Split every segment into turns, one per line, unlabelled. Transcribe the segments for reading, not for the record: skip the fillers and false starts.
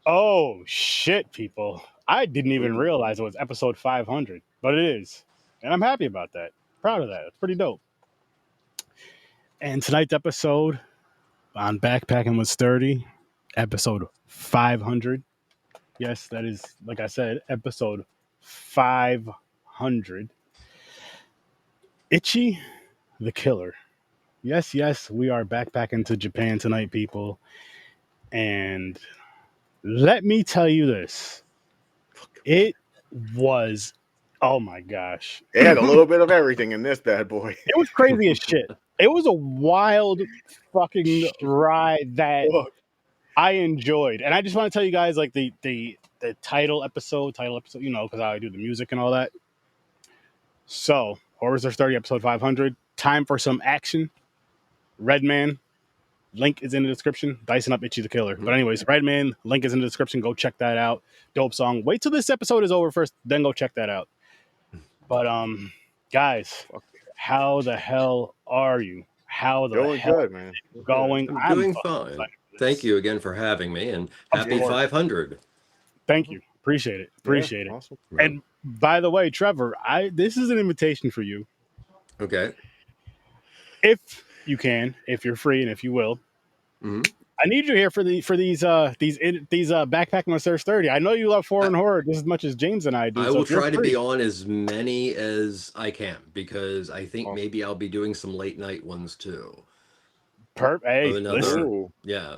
Oh shit, people! I didn't even realize it was episode 500, but it is, and I'm happy about that. Proud of that. It's pretty dope. And tonight's episode on Backpacking with Sturdy, episode 500. Yes, that is, like I said, episode 500. Ichi the Killer. Yes, yes, we are backpacking to Japan tonight, people. And let me tell you this. It was, oh my gosh.
It had a little bit of everything in this bad boy.
It was crazy as shit. It was a wild fucking ride that I enjoyed. And I just want to tell you guys, like, the title episode, you know, because I do the music and all that. So, HorrorWithSirSturdy, episode 500. Time for some action. Redman. Link is in the description. Dicing up Ichi the Killer. But anyways, Redman, link is in the description. Go check that out. Dope song. Wait till this episode is over first, then go check that out. But guys, how the hell are you? How the
Going
hell
good, man.
going?
I'm doing fine. Thank you again for having me, and happy 500.
Thank you. Appreciate it. Appreciate it. Awesome. And by the way, Trevor, this is an invitation for you.
Okay.
If you can, if you're free, and if you will, I need you here for these backpacking with SLICIN. I know you love foreign horror just as much as James and I do.
I will try to be on as many as I can, because I think maybe I'll be doing some late night ones too.
Hey, listen.
Yeah.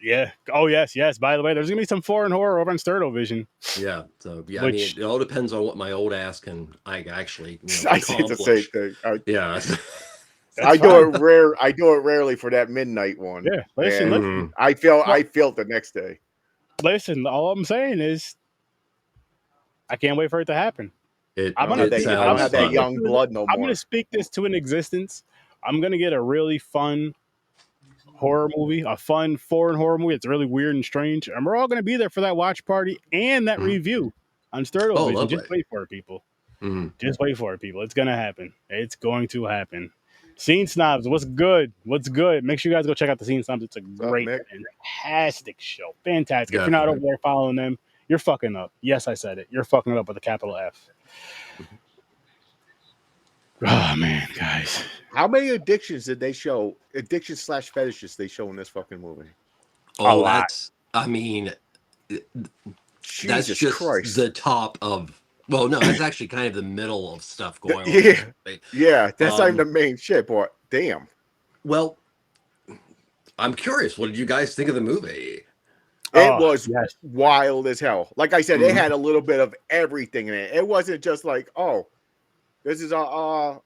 Yeah. Oh, yes, yes. By the way, there's gonna be some foreign horror over on Sturdo Vision.
Yeah. So yeah, I mean, it all depends on what my old ass can actually.
I see the same thing.
Yeah.
I do it rarely for that midnight one.
Yeah. Listen.
I felt the next day.
Listen, all I'm saying is, I can't wait for it to happen.
I don't have that young blood no more.
I'm gonna speak this to an existence. I'm gonna get a really fun horror movie, a fun foreign horror movie. It's really weird and strange, and we're all going to be there for that watch party and that review on Sturdo Vision. Just wait for it, people. Just wait for it, people. It's going to happen. It's going to happen. Scene Snobs, what's good? What's good? Make sure you guys go check out the Scene Snobs. It's a great, fantastic show. Fantastic. If you're not over there following them, you're fucking up. Yes, I said it. You're fucking it up with a capital F. Oh man, guys.
How many addictions did they show? Addictions/fetishes they show in this fucking movie?
Oh, that's. I mean, that's just Christ. The top of. Well, no, that's actually kind of the middle of stuff going on.
Yeah, that's not even the main shit, boy. Damn.
Well, I'm curious. What did you guys think of the movie?
It was wild as hell. Like I said, it had a little bit of everything in it. It wasn't just like, oh, this is a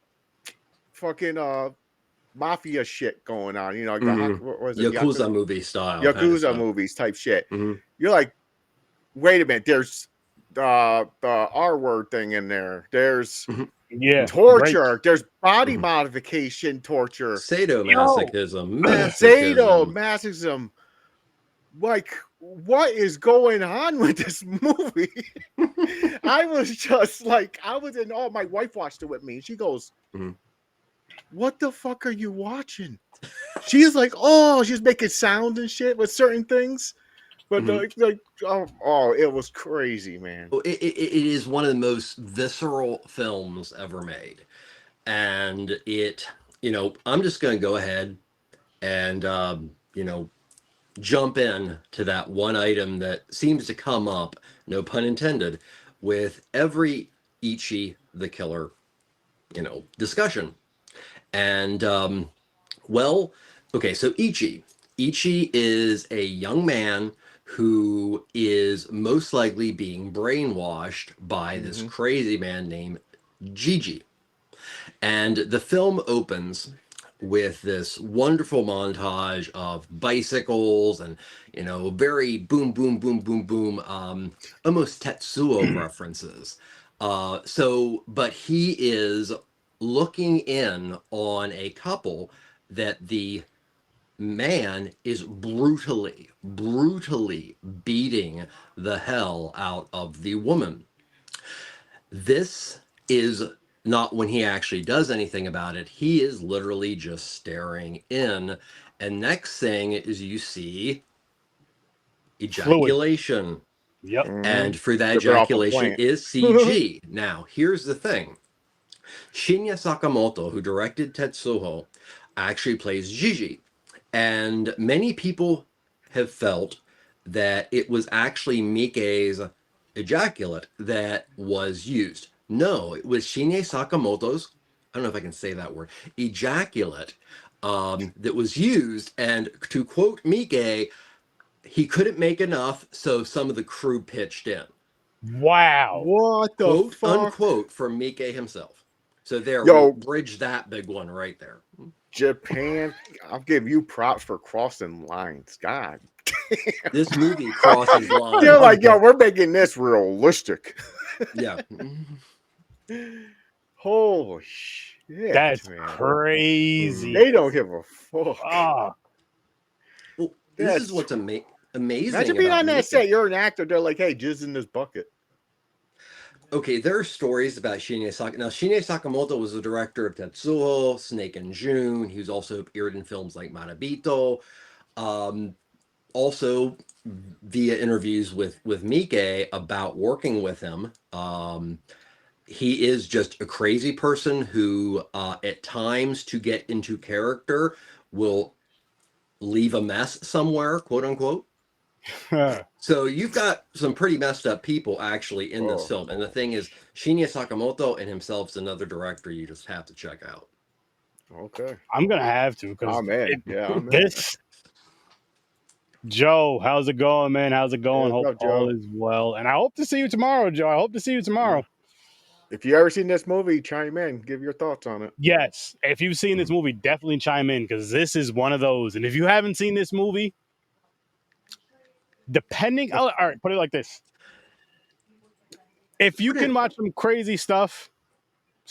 fucking mafia shit going on, you know, like what was it?
Yakuza movie style.
Yakuza movies type shit. You're like, wait a minute, there's the R word thing in there. There's torture. There's body modification torture.
Sadomasochism.
Sadomasochism. Like, what is going on with this movie? I was just like, my wife watched it with me. She goes, what the fuck are you watching? She's like, she's making sounds and shit with certain things. But it was crazy, man.
It is one of the most visceral films ever made. And it, I'm just going to go ahead and, jump in to that one item that seems to come up, no pun intended, with every Ichi the Killer, discussion. And, okay, so Ichi is a young man who is most likely being brainwashed by this crazy man named Gigi. And the film opens with this wonderful montage of bicycles and, very boom, boom, boom, boom, boom, almost Tetsuo references. But he is looking in on a couple that the man is brutally beating the hell out of the woman. This is not when he actually does anything about it. He is literally just staring in. And next thing is you see ejaculation.
Yep.
And for that
Rip it off a
ejaculation
plant.
is CG. Now, here's the thing. Shinya Sakamoto, who directed Tetsuho, actually plays Gigi. And many people have felt that it was actually Miike's ejaculate that was used. No, it was Shinya Sakamoto's, I don't know if I can say that word, ejaculate that was used. And to quote Miike, he couldn't make enough, so some of the crew pitched in.
Wow.
What the
Quote,
fuck?
unquote, from Miike himself. So there,
Yo.
we'll bridge that big one right there.
Japan, I'll give you props for crossing lines. God.
This movie crosses lines.
They're like, yo, we're making this realistic.
Yeah.
Holy shit.
That's
man.
crazy.
They don't give a fuck.
Ah.
Well, this is what's amazing.
Imagine being on that set. You're an actor. They're like, hey, jizz in this bucket.
Okay, there are stories about Shinya Sakamoto. Now, Shinya Sakamoto was the director of Tetsuo, Snake and June. He was also appeared in films like Manabito. Also, via interviews with Miike about working with him, he is just a crazy person who, at times, to get into character, will leave a mess somewhere, quote unquote. So you've got some pretty messed up people actually in this film. And the thing is, Shinya Sakamoto and himself is another director you just have to check out.
Okay.
I'm going to have to. Because
I'm in.
This... Joe, how's it going, man? How's it going? Hope all is well. And I hope to see you tomorrow, Joe. I hope to see you tomorrow.
If you ever seen this movie, chime in. Give your thoughts on it.
Yes. If you've seen this movie, definitely chime in, because this is one of those. And if you haven't seen this movie, depending... all right, put it like this. If you can watch some crazy stuff,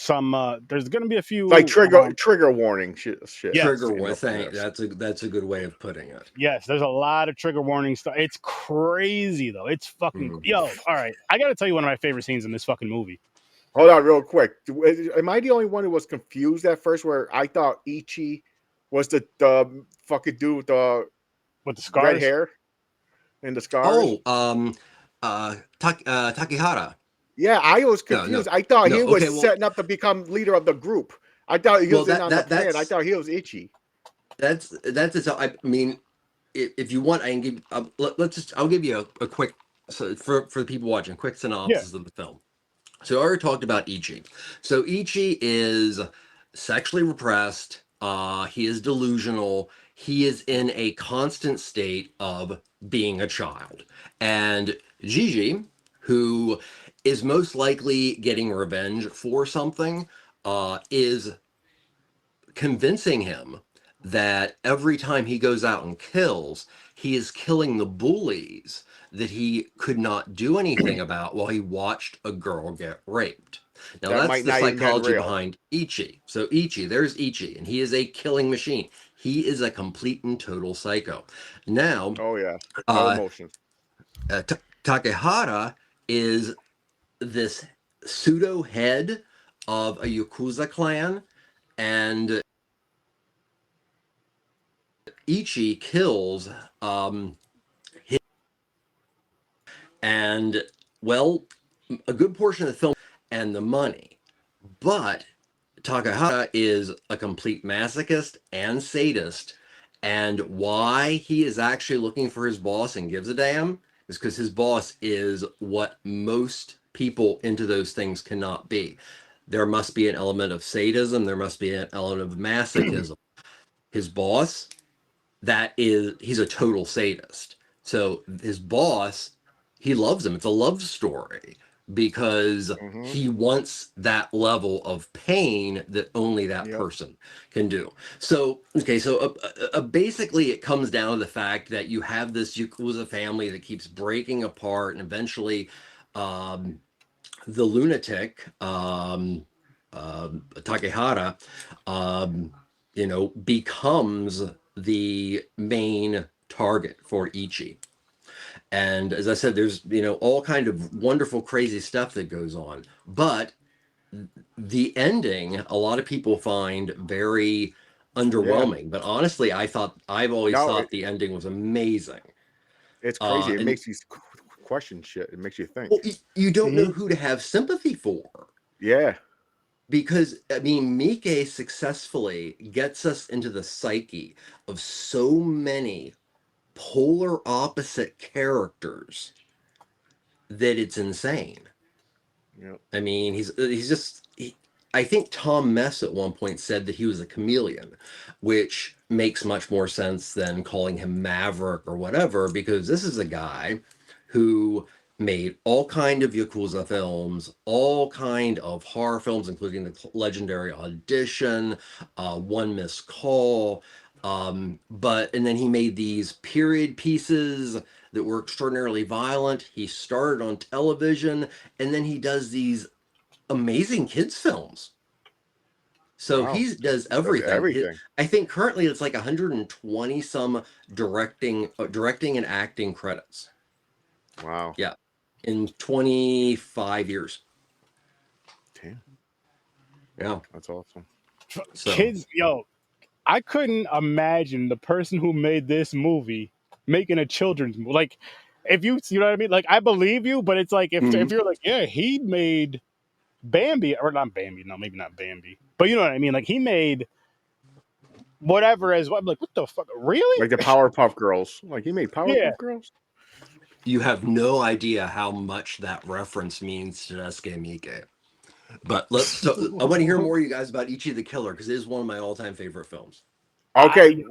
there's going to be a few...
like trigger warning shit.
Yes.
Trigger warning. That's a good way of putting it.
Yes, there's a lot of trigger warning stuff. It's crazy, though. It's fucking... Yo, all right. I got to tell you one of my favorite scenes in this fucking movie.
Hold on real quick. Am I the only one who was confused at first where I thought Ichi was the fucking dude with the
scars?
Red hair and the scars?
Kakihara.
Yeah, I was confused. I thought he was setting up to become leader of the group. I thought he was in on the plan. I thought he was Ichi.
That's it. I mean, if you want, I can give. I'll give you a quick, so for the people watching, quick synopsis of the film. So I already talked about Ichi. So Ichi is sexually repressed. He is delusional. He is in a constant state of being a child. And Gigi, who is most likely getting revenge for something, is convincing him that every time he goes out and kills, he is killing the bullies that he could not do anything about while he watched a girl get raped. Now that's the psychology behind Ichi. So Ichi, there's Ichi, and he is a killing machine. He is a complete and total psycho. Now,
no emotions.
Takehara is this pseudo head of a Yakuza clan, and Ichi kills and well, a good portion of the film and the money. But Takehara is a complete masochist and sadist, and why he is actually looking for his boss and gives a damn is because his boss is what most people into those things cannot be. There must be an element of sadism. There must be an element of masochism. His boss, he's a total sadist. So his boss, he loves him. It's a love story because he wants that level of pain that only that person can do. So, okay, so basically it comes down to the fact that you have this Yakuza family that keeps breaking apart, and eventually the lunatic, Takehara, becomes the main target for Ichi. And as I said, there's, all kind of wonderful, crazy stuff that goes on. But the ending, a lot of people find very underwhelming. But honestly, I've always thought the ending was amazing.
It's crazy. It makes you question shit. It makes you think.
Well, you don't know who to have sympathy for.
Yeah.
Because, I mean, Miike successfully gets us into the psyche of so many polar opposite characters that it's insane.
Yep.
I mean, he's just. I think Tom Mess at one point said that he was a chameleon, which makes much more sense than calling him Maverick or whatever, because this is a guy who made all kind of Yakuza films, all kind of horror films, including the legendary Audition, One Missed Call, and then he made these period pieces that were extraordinarily violent. He started on television, and then he does these amazing kids films. So he does everything. I think currently it's like 120 some directing and acting credits.
Wow.
Yeah. In 25 years.
Damn.
Yeah.
That's awesome.
So.
Kids, yo, I couldn't imagine the person who made this movie making a children's movie. Like, if you know what I mean? Like, I believe you, but it's like, if you're like, yeah, he made Bambi, or not Bambi, no, maybe not Bambi, but you know what I mean? Like, he made whatever as well. I'm like, what the fuck? Really?
Like the Powerpuff Girls. Like, he made Powerpuff Girls?
You have no idea how much that reference means to Takashi Miike. But I want to hear more of you guys about Ichi the Killer, because it is one of my all-time favorite films.
Okay,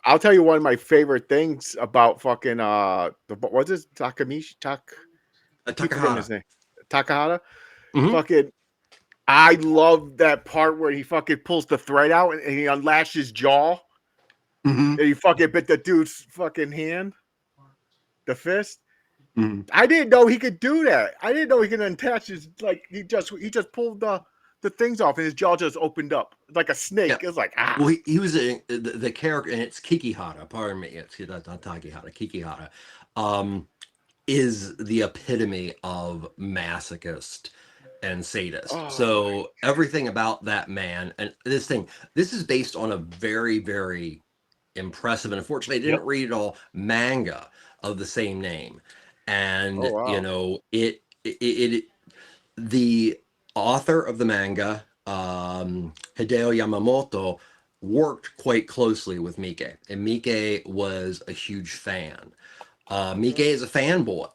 I'll tell you one of my favorite things about fucking what's this
Takahata.
Takahata. Fucking, I love that part where he fucking pulls the thread out and he unlashes his jaw. And he fucking bit the dude's fucking hand, the fist. I didn't know he could do that. I didn't know he could attach his, like, he just pulled the things off and his jaw just opened up like a snake. Yeah. It was like, ah.
Well, he was the character, and it's Kakihara. Pardon me, it's not Takihara. Kakihara is the epitome of masochist and sadist. So everything about that man, and this is based on a very, very impressive, and unfortunately I didn't read it all, manga of the same name. And you know, it the author of the manga, Hideo Yamamoto, worked quite closely with Miike, and Miike was a huge fan. Miike is a fanboy,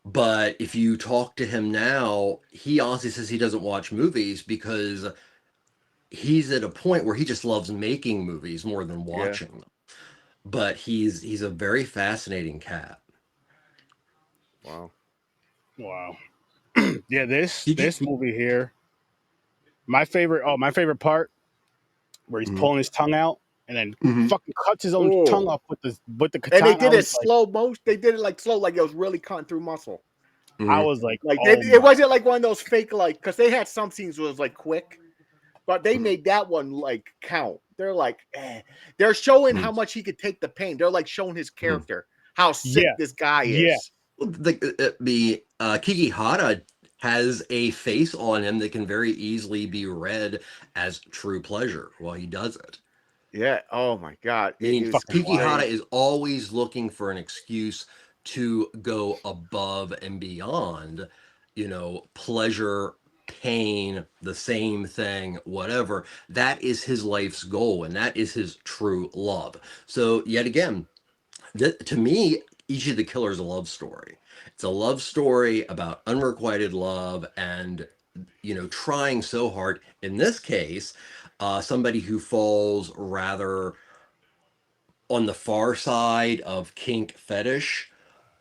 but if you talk to him now, he honestly says he doesn't watch movies because he's at a point where he just loves making movies more than watching them. But he's a very fascinating cat.
Wow.
Yeah, this movie here, my favorite part where he's pulling his tongue out and then fucking cuts his own tongue off with the katana.
And they did it slow motion. They did it like slow, like it was really cutting through muscle.
I was like,
it wasn't like one of those fake, like, because they had some scenes where it was like quick, but they made that one like count. They're like, they're showing how much he could take the pain. They're like showing his character, how sick this guy is.
Yeah.
The Kakihara has a face on him that can very easily be read as true pleasure while he does it.
Yeah. Oh my God.
I mean, Kakihara is always looking for an excuse to go above and beyond, you know, pleasure, pain, the same thing, whatever. That is his life's goal, and that is his true love. So yet again, to me, Ichi the Killer is a love story. It's a love story about unrequited love and, you know, trying so hard. In this case, somebody who falls rather on the far side of kink fetish,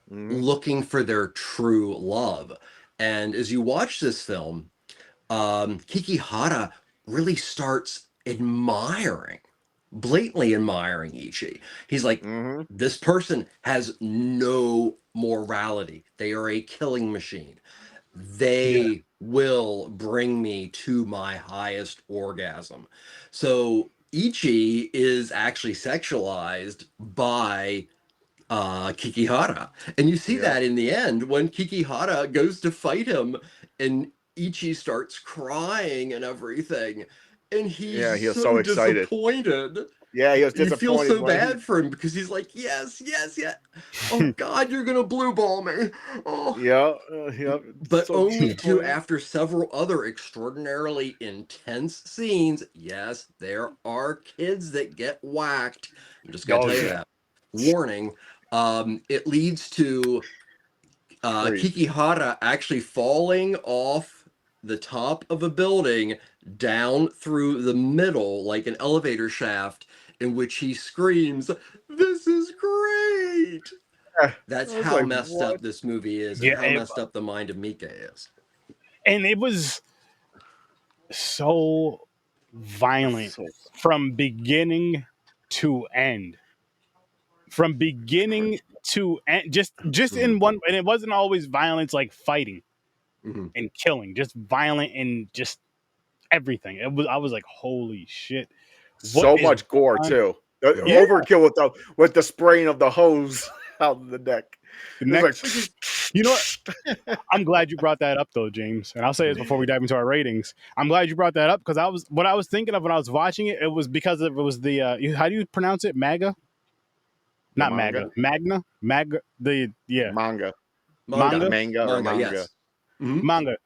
looking for their true love. And as you watch this film, Kakihara really starts blatantly admiring Ichi. He's like, this person has no morality. They are a killing machine. They will bring me to my highest orgasm. So Ichi is actually sexualized by Kakihara. And you see that in the end when Kakihara goes to fight him and Ichi starts crying and everything. And he's so excited. Disappointed.
Yeah, he was
You feel
disappointed
so
when
bad for him because he's like, yes. Oh God, you're gonna blue ball me. Oh.
Yeah, yeah.
But
So
only to,
disappointed.
after several other extraordinarily intense scenes, yes, there are kids that get whacked. I'm just gonna
Oh
tell you
yeah.
that. Warning. It leads to
Crazy.
Kakihara actually falling off the top of a building down through the middle, like an elevator shaft, in which he screams, "This is great!"
I
That's
was
how
like,
messed
what?
up this movie is and
Yeah,
how messed up the mind of Miike is.
and it was so violent
So
from beginning to end. From beginning
crazy.
to end, just
Mhm.
in one, and it wasn't always violence like fighting
Mhm.
and killing, just violent and just everything. It was, I was like, holy shit, what
So
is
much gore
on?
too. The
Mhm.
Yeah,
overkill with the spraying of the hose out of the neck.
the
It's like,
next, you know what? I'm glad you brought that up though, James. And I'll say this before we dive into our ratings. I'm glad you brought that up because what I was thinking of when I was watching it. It was because it was the how do you pronounce it? Maga,
the
not
manga,
Maga, Magna, Maga. The yeah,
manga,
Manga.
manga,
manga or
Manga,
manga.
yes. Mhm.
manga.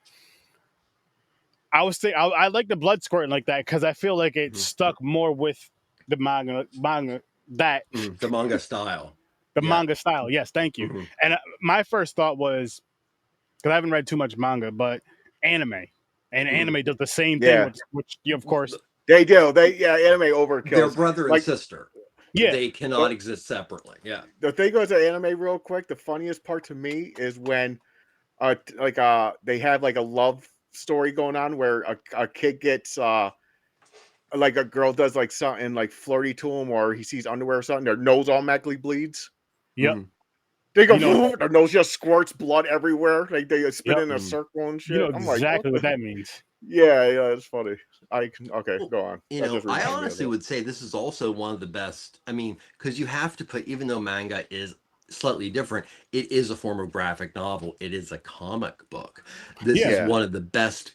I was thinking I like the blood squirting like that because I feel like it
Mhm.
stuck more with the manga that
Mhm. The manga style.
the
Yeah.
manga style. Yes, thank you.
Mhm.
And my first thought was because I haven't read too much manga, but anime, and
Mhm.
anime does the same thing,
Yeah,
which you, of course,
they do. Anime
They're
overkills.
brother and
Like
sister.
yeah,
They cannot exist separately. Yeah.
the thing goes to anime real quick. The funniest part to me is when they have like a love story going on where a kid gets like a girl does like something like flirty to him or he sees underwear or something, their nose automatically bleeds.
yep,
Mhm.
They go,
you know,
their nose just squirts blood everywhere. Like they spin
yep,
in a
Mhm.
circle and
you know
shit. I'm like, what
exactly what
the?
that means.
Yeah, it's funny. I can okay,
Well,
go on.
you
That
know,
just
I
reminded me of
honestly
it.
would say this is also one of the best. I mean, because you have to put, even though manga is slightly different, it is a form of graphic novel. It is a comic book. This
Yeah,
is
Yeah.
one of the best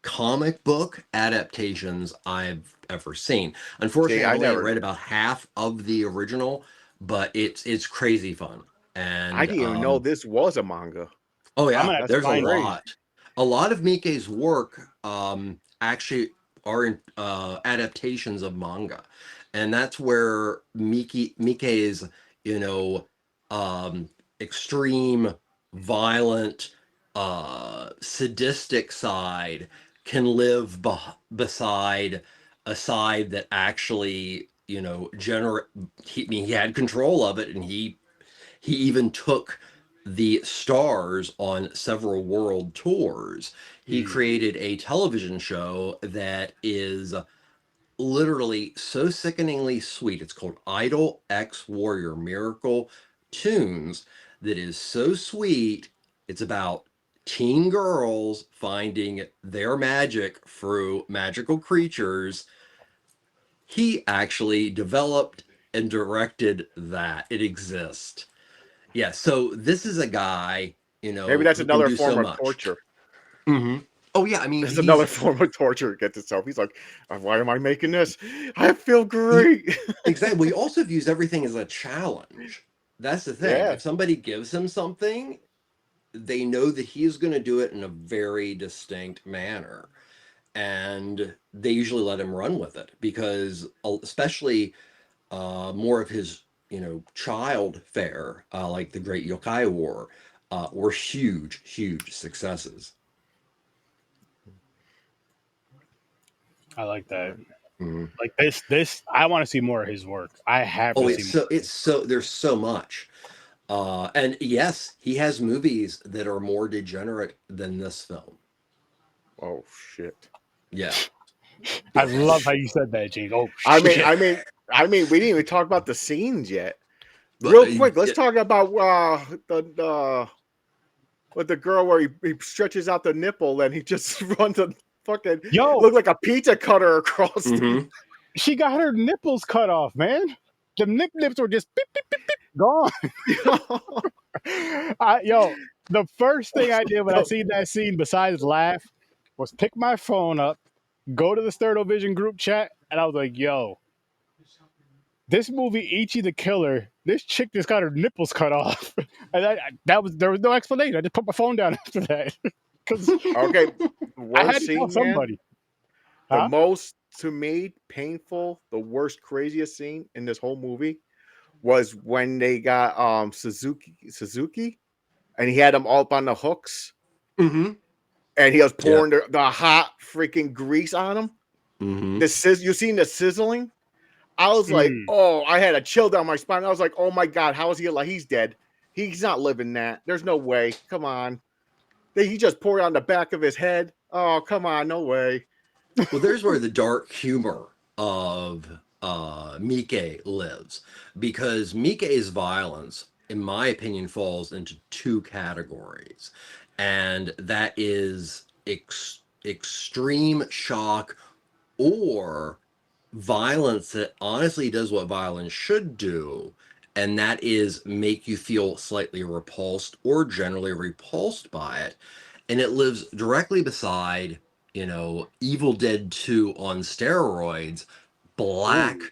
comic book adaptations I've ever seen.
See,
Unfortunately, I've
I
only
never
read about half of the original, but it's crazy fun.
I
And
didn't even know this was a manga.
oh
I'm
yeah,
gonna have to
That's
there's a
find it.
crazy.
lot. A lot of Mike's work actually are in, adaptations of manga, and that's where Mike's you know extreme, violent, sadistic side can live beside a side that actually generate. I mean, he had control of it, and he even took the stars on several world tours. He
Mm.
created a television show that is literally so sickeningly sweet. It's called Idol X Warrior Miracle Tunes, that is so sweet. It's about teen girls finding their magic through magical creatures. He actually developed and directed that. It exists. Yeah, so this is a guy,
Maybe that's
who can
another
do so
form of
much.
torture.
Hmm. Oh yeah, I mean
That's another
he's
form of torture. Gets itself. He's like, why am I making this? I feel
he
great.
exactly. Well, he also views everything as a challenge. That's the thing.
Yeah.
If somebody gives him something, they know that he's going to do it in a very distinct manner, and they usually let him run with it because, especially more of his, child fare, like the Great Yokai War, were huge, huge successes.
I like that.
Mhm.
Like this, I want to see more of his work. I have
Oh,
to see more.
it's so there's so much. And yes, he has movies that are more degenerate than this film.
Oh shit.
Yeah.
I love how you said that, James. Oh
I mean,
shit.
I mean, we didn't even talk about the scenes yet.
But
Real quick, let's talk about the with the girl where he stretches out the nipple and he just runs a fucking
Yo,
look like a pizza cutter across.
mhm.
she got her nipples cut off, man. The nips were just beep, beep, beep, beep, gone. Yo, the first thing I did when I seen that scene, besides laugh, was pick my phone up, go to the Sterno Vision group chat, and I was like, "Yo, this movie, Ichi the Killer, this chick just got her nipples cut off, and there was no explanation. I just put my phone down after that because
Okay,
I had
worst
to tell
scene, man.
somebody.
The
Huh?
most, to me, painful, the worst, craziest scene in this whole movie was when they got Suzuki, and he had them all up on the hooks,
Mm-hmm.
and he was
Yeah.
pouring the hot freaking grease on him.
Mm-hmm.
You seen the sizzling? I was like, oh, I had a chill down my spine. I was like, oh my god, how is he alive? He's dead. He's not living that. There's no way. Come on. He just poured it on the back of his head. Oh, come on, no way.
Well, there's where the dark humor of Miike lives, because Miike's violence, in my opinion, falls into two categories, and that is extreme shock or violence that honestly does what violence should do, and that is make you feel slightly repulsed or generally repulsed by it. And it lives directly beside, Evil Dead 2 on steroids, black,
Ooh,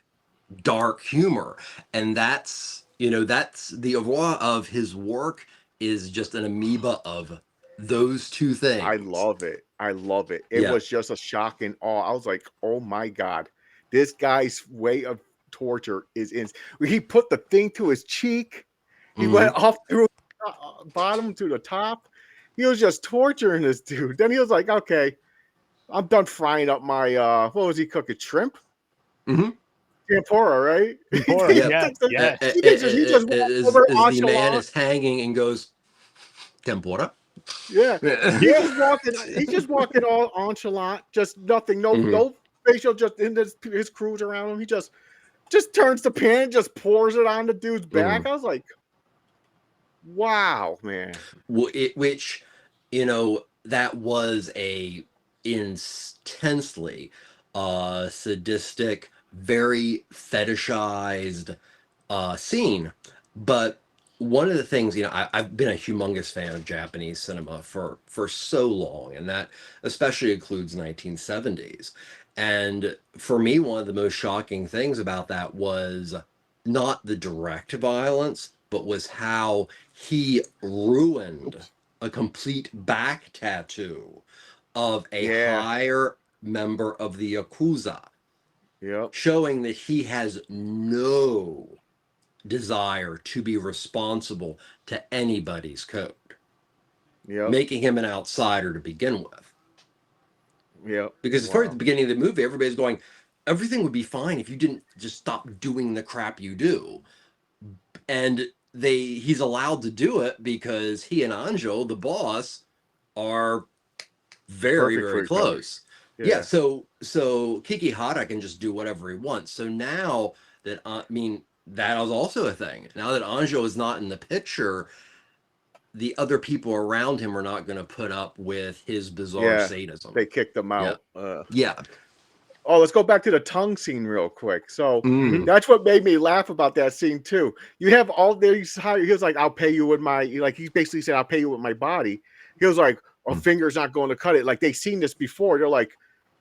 dark humor. And that's the aura of his work is just an amoeba of those two things.
I love it. I love it. It
Yeah.
was just a shock and awe. I was like, oh my god, this guy's way of torture is in. He put the thing to his cheek. He went off through bottom to the top. He was just torturing this dude. Then he was like, okay, I'm done frying up my what was he cooking? Shrimp?
Mm-hmm.
Tempura, right?
Tempura, yeah.
He just walked over
As the man
nonchalant.
is hanging and goes, tempura?
Yeah.
Yeah.
He's just walking all nonchalant, just nothing, no
Mhm.
no facial, just in his crews around him. He just turns the pan, just pours it on the dude's back. I was like, wow, man.
Which, that was a intensely sadistic, very fetishized scene. But one of the things, I've been a humongous fan of Japanese cinema for so long, and that especially includes 1970s. And for me, one of the most shocking things about that was not the direct violence, but was how he ruined a complete back tattoo of a
Yeah.
higher member of the Yakuza,
Yep.
showing that he has no desire to be responsible to anybody's code,
Yep.
making him an outsider to begin with.
Yep.
Because at the beginning of the movie, everybody's going, everything would be fine if you didn't just stop doing the crap you do. And he's allowed to do it because he and Anjo, the boss, are very, very close. Yeah. So Kakihara can just do whatever he wants. So now that that was also a thing. Now that Anjo is not in the picture, the other people around him are not going to put up with his bizarre sadism.
They kicked him out.
Yeah.
Oh, let's go back to the tongue scene real quick. So that's what made me laugh about that scene too. You have all these he was like, I'll pay you with my, like, he basically said, I'll pay you with my body. He was like, a finger's not going to cut it. Like, they've seen this before. They're like,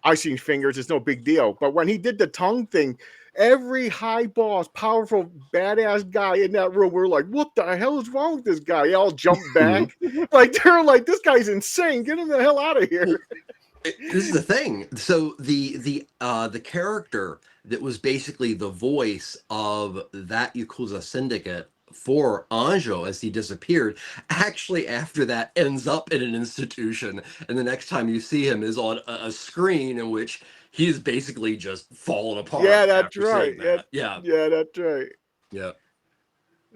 I've seen fingers. It's no big deal. But when he did the tongue thing, every high boss, powerful, badass guy in that room were like, what the hell is wrong with this guy? They all jumped back. Like, they're like, this guy's insane. Get him the hell out of here.
This is the thing. So the character that was basically the voice of that Yakuza syndicate for Anjo as he disappeared, actually after that ends up in an institution, and the next time you see him is on a screen in which he's basically just fallen apart.
Yeah, that's right.
Yeah,
that's right.
Yeah.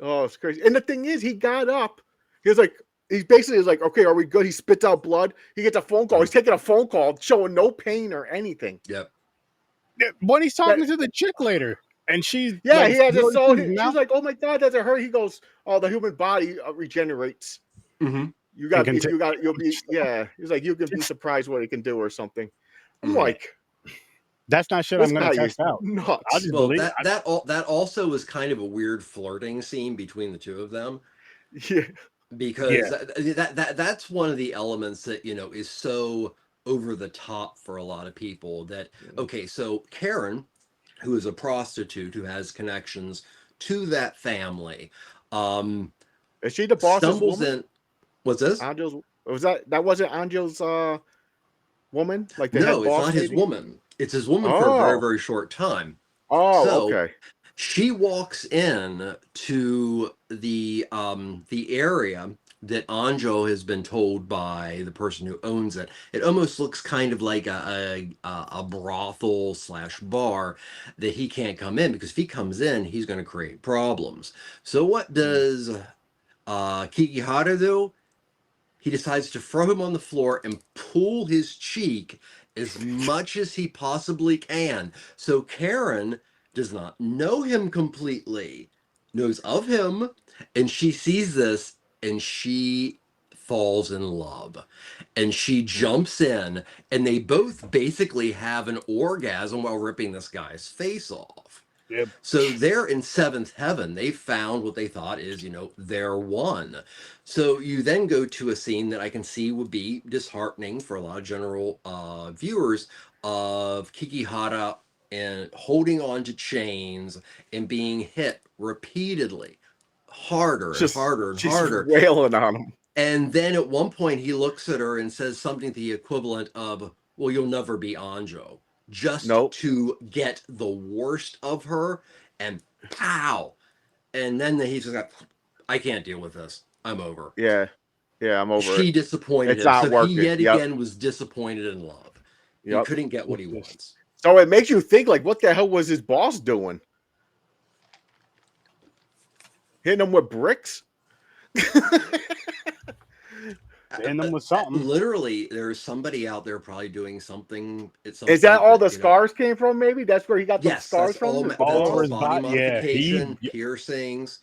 Oh, it's crazy. And the thing is, he got up. He was like, he basically is like, okay, are we good? He spits out blood. He gets a phone call. He's taking a phone call, showing no pain or anything.
Yep.
When he's talking to the chick later, and she's
he has
a
a soul. She's like, oh my god, that's a hurt. He goes, oh, the human body regenerates.
Mm-hmm.
You'll be. Yeah, he's like, you can be surprised what he can do or something. I'm like,
that's not shit I'm going to test out.
Nuts.
I'll just believe
that also was kind of a weird flirting scene between the two of them.
Yeah.
Because that's one of the elements that is so over the top for a lot of people that okay, so Karen who is a prostitute who has connections to that family.
Is she the boss's
Stumbles
woman?
in. What's this?
Angel's was that wasn't Angel's woman? Like the
No,
head
it's
boss
not his
lady?
woman. It's his woman for a very, very short time.
Oh,
So
okay.
she walks in to the area that Anjo has been told by the person who owns it. It almost looks kind of like a brothel / bar that he can't come in, because if he comes in, he's going to create problems. So what does Kakihara do? He decides to throw him on the floor and pull his cheek as much as he possibly can. So Karen does not know him completely, knows of him, and she sees this and she falls in love. And she jumps in, and they both basically have an orgasm while ripping this guy's face off.
Yep.
So they're in seventh heaven. They found what they thought is, their one. So you then go to a scene that I can see would be disheartening for a lot of general viewers, of Kakihara and holding on to chains and being hit repeatedly, harder and harder and harder.
Wailing on him.
And then at one point he looks at her and says something to the equivalent of, well, you'll never be Anjo. Just to get the worst of her, and pow. And then he's just like, I can't deal with this. I'm over.
Yeah, I'm over
She disappointed him.
Not
so
working.
He yet again was disappointed in love. He couldn't get what he wants.
So it makes you think, like, what the hell was his boss doing? Hitting him with bricks?
Hitting them with something.
Literally, there's somebody out there probably doing something.
Is that all the scars came from? Maybe that's where he got the scars from.
All over his body modification, piercings.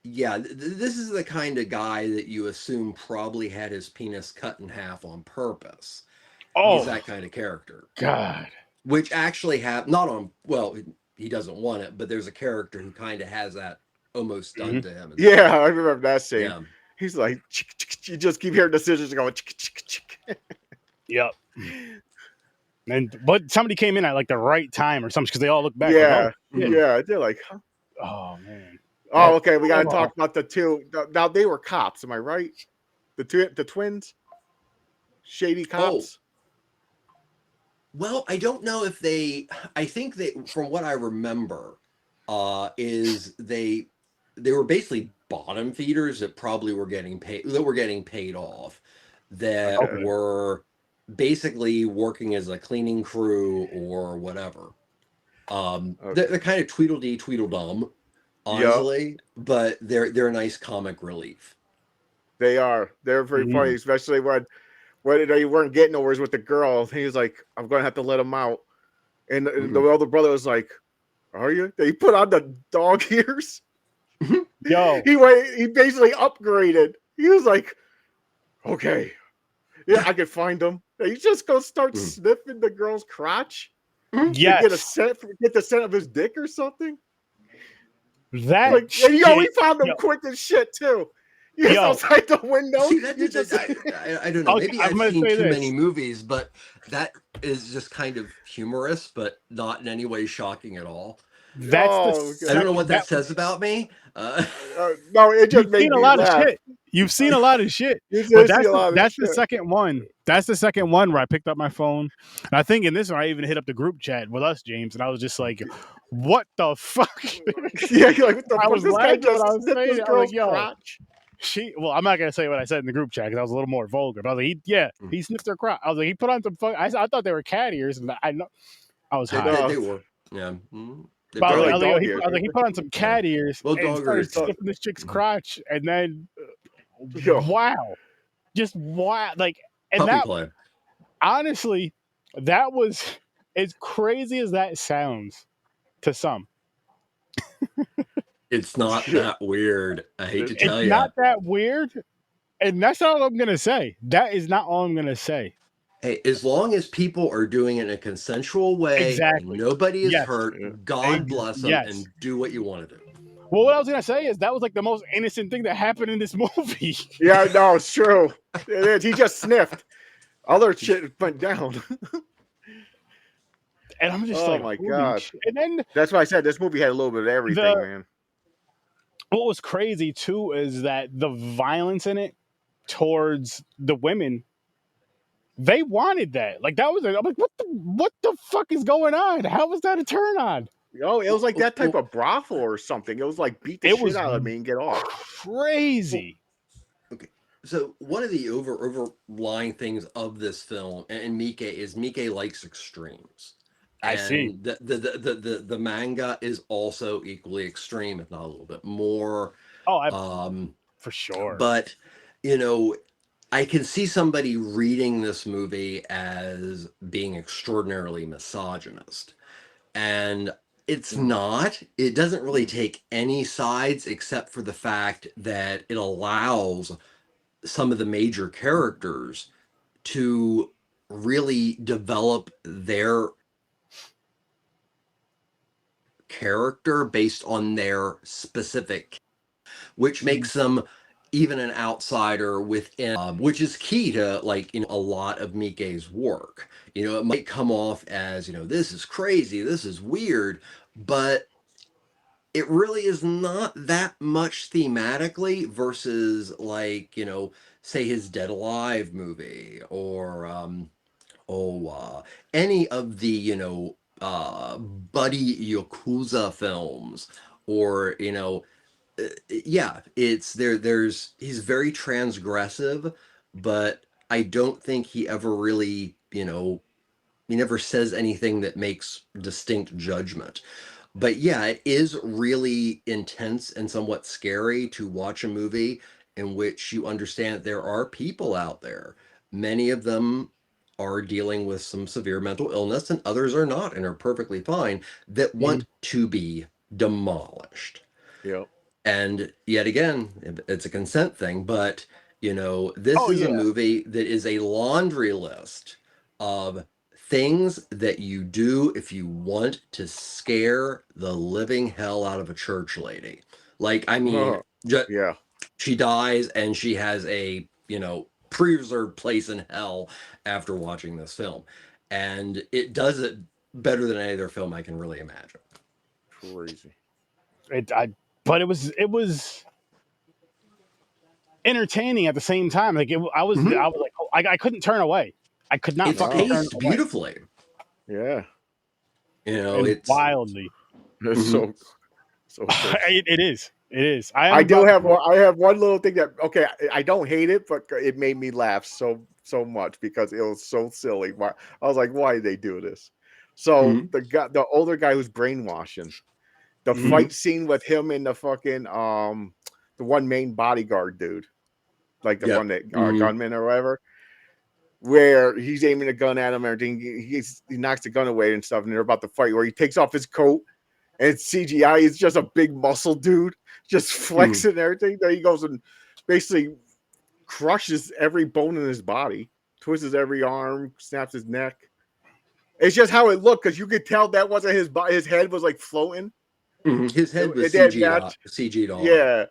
This is the kind of guy that you assume probably had his penis cut in half on purpose. He's that kind of character.
God.
Which actually he doesn't want it, but there's a character who kind of has that almost done to him.
Yeah, I remember that scene.
Yeah.
He's like, you just keep hearing the scissors going.
Yep. But somebody came in at like the right time or something, because they all look back.
Yeah, they're like, huh?
Oh man.
Oh, okay. We got to talk about the two. Now they were cops. Am I right? The twins, shady cops.
Well, I don't know if I think that, from what I remember, is they were basically bottom feeders that probably were getting paid off, that were basically working as a cleaning crew or whatever. They're kind of Tweedledum, honestly, but they're a nice comic relief.
They are. They're very funny, especially when they weren't getting nowhere with the girl. He was like, I'm going to have to let him out. And the older brother was like, are you? He put on the dog ears.
Yo.
He basically upgraded. He was like, okay. Yeah, I can find him. He just go start sniffing the girl's crotch.
Yes.
Get the scent of his dick or something.
That
we found him quick as shit too. He was outside the window.
See, I don't know. Maybe I've seen too many movies, but that is just kind of humorous, but not in any way shocking at all.
I
don't know what that says about me.
No, it just made me laugh.
Of shit. You've seen a lot of shit. But that's the second one. That's the second one where I picked up my phone. And I think in this one, I even hit up the group chat with us, James, and I was just like, what the fuck?
Yeah, you're like, what the fuck?
I was
this guy
laughing
just
when I was
sniffed this girl's crotch.
I'm not gonna say what I said in the group chat because I was a little more vulgar. But I was like, he sniffed her crotch. I was like, he put on some I thought they were cat ears, and I was hot.
They were, yeah.
But I was like, he put on some cat ears and started sniffing this chick's crotch, and then wow, just wow, like, and
puppy
that
play.
Honestly, that was as crazy as that sounds to some.
It's not that weird. I hate to tell you.
It's not that weird. And that's all I'm going to say. That is not all I'm going to say.
Hey, as long as people are doing it in a consensual way, and nobody is hurt, God bless them, and do what you want to do.
Well, what I was going to say is that was like the most innocent thing that happened in this movie.
Yeah, no, it's true. It is. He just sniffed. Other shit went down.
And I'm just
Oh
like,
my
holy
god.
shit. And then
That's why I said this movie had a little bit of everything, man.
what was crazy too is that the violence in it towards the women, they wanted that. Like that was I'm like, what the fuck is going on? How was that a turn on?
Oh, it was like that type of brothel or something. It was like beat the
It
shit
was
out of me and get off.
crazy.
Okay. So one of the overlying things of this film and Miike is Miike likes extremes.
I see.
And the manga is also equally extreme, if not a little bit more.
For sure.
But you know, I can see somebody reading this movie as being extraordinarily misogynist. And it's not. It doesn't really take any sides except for the fact that it allows some of the major characters to really develop their character based on their specific, which makes them even an outsider within, which is key to like a lot of Miike's work. It might come off as this is crazy, this is weird, but it really is not that much thematically versus like say his Dead Alive movie or any of the buddy yakuza films or yeah, it's there's he's very transgressive, but I don't think he ever really he never says anything that makes distinct judgment. But yeah, it is really intense and somewhat scary to watch a movie in which you understand that there are people out there. Many of them are dealing with some severe mental illness, and others are not and are perfectly fine, that want to be demolished.
Yep.
And yet again, it's a consent thing, but this is a movie that is a laundry list of things that you do if you want to scare the living hell out of a church lady. Like, I mean,
yeah,
she dies and she has a, pre-reserved place in hell after watching this film. And it does it better than any other film I can really imagine.
crazy.
But it was entertaining at the same time. Like I was like, I couldn't turn away. I could not
It's
fucking turn
paced
away.
beautifully.
Yeah.
It's
wildly.
It's so
it is.
I have one little thing that I don't hate it, but it made me laugh so much because it was so silly. I was like, why did they do this? So the older guy who's brainwashing, the fight scene with him and the fucking the one main bodyguard dude, like the one that gunman or whatever, where he's aiming a gun at him and everything. He knocks the gun away and stuff, and they're about to fight. Where he takes off his coat and it's CGI. It's just a big muscle dude just flexing and everything. Then he goes and basically crushes every bone in his body, twists every arm, snaps his neck. It's just how it looked because you could tell that wasn't his body. His head was like floating.
His head was CG'd on.
Yeah.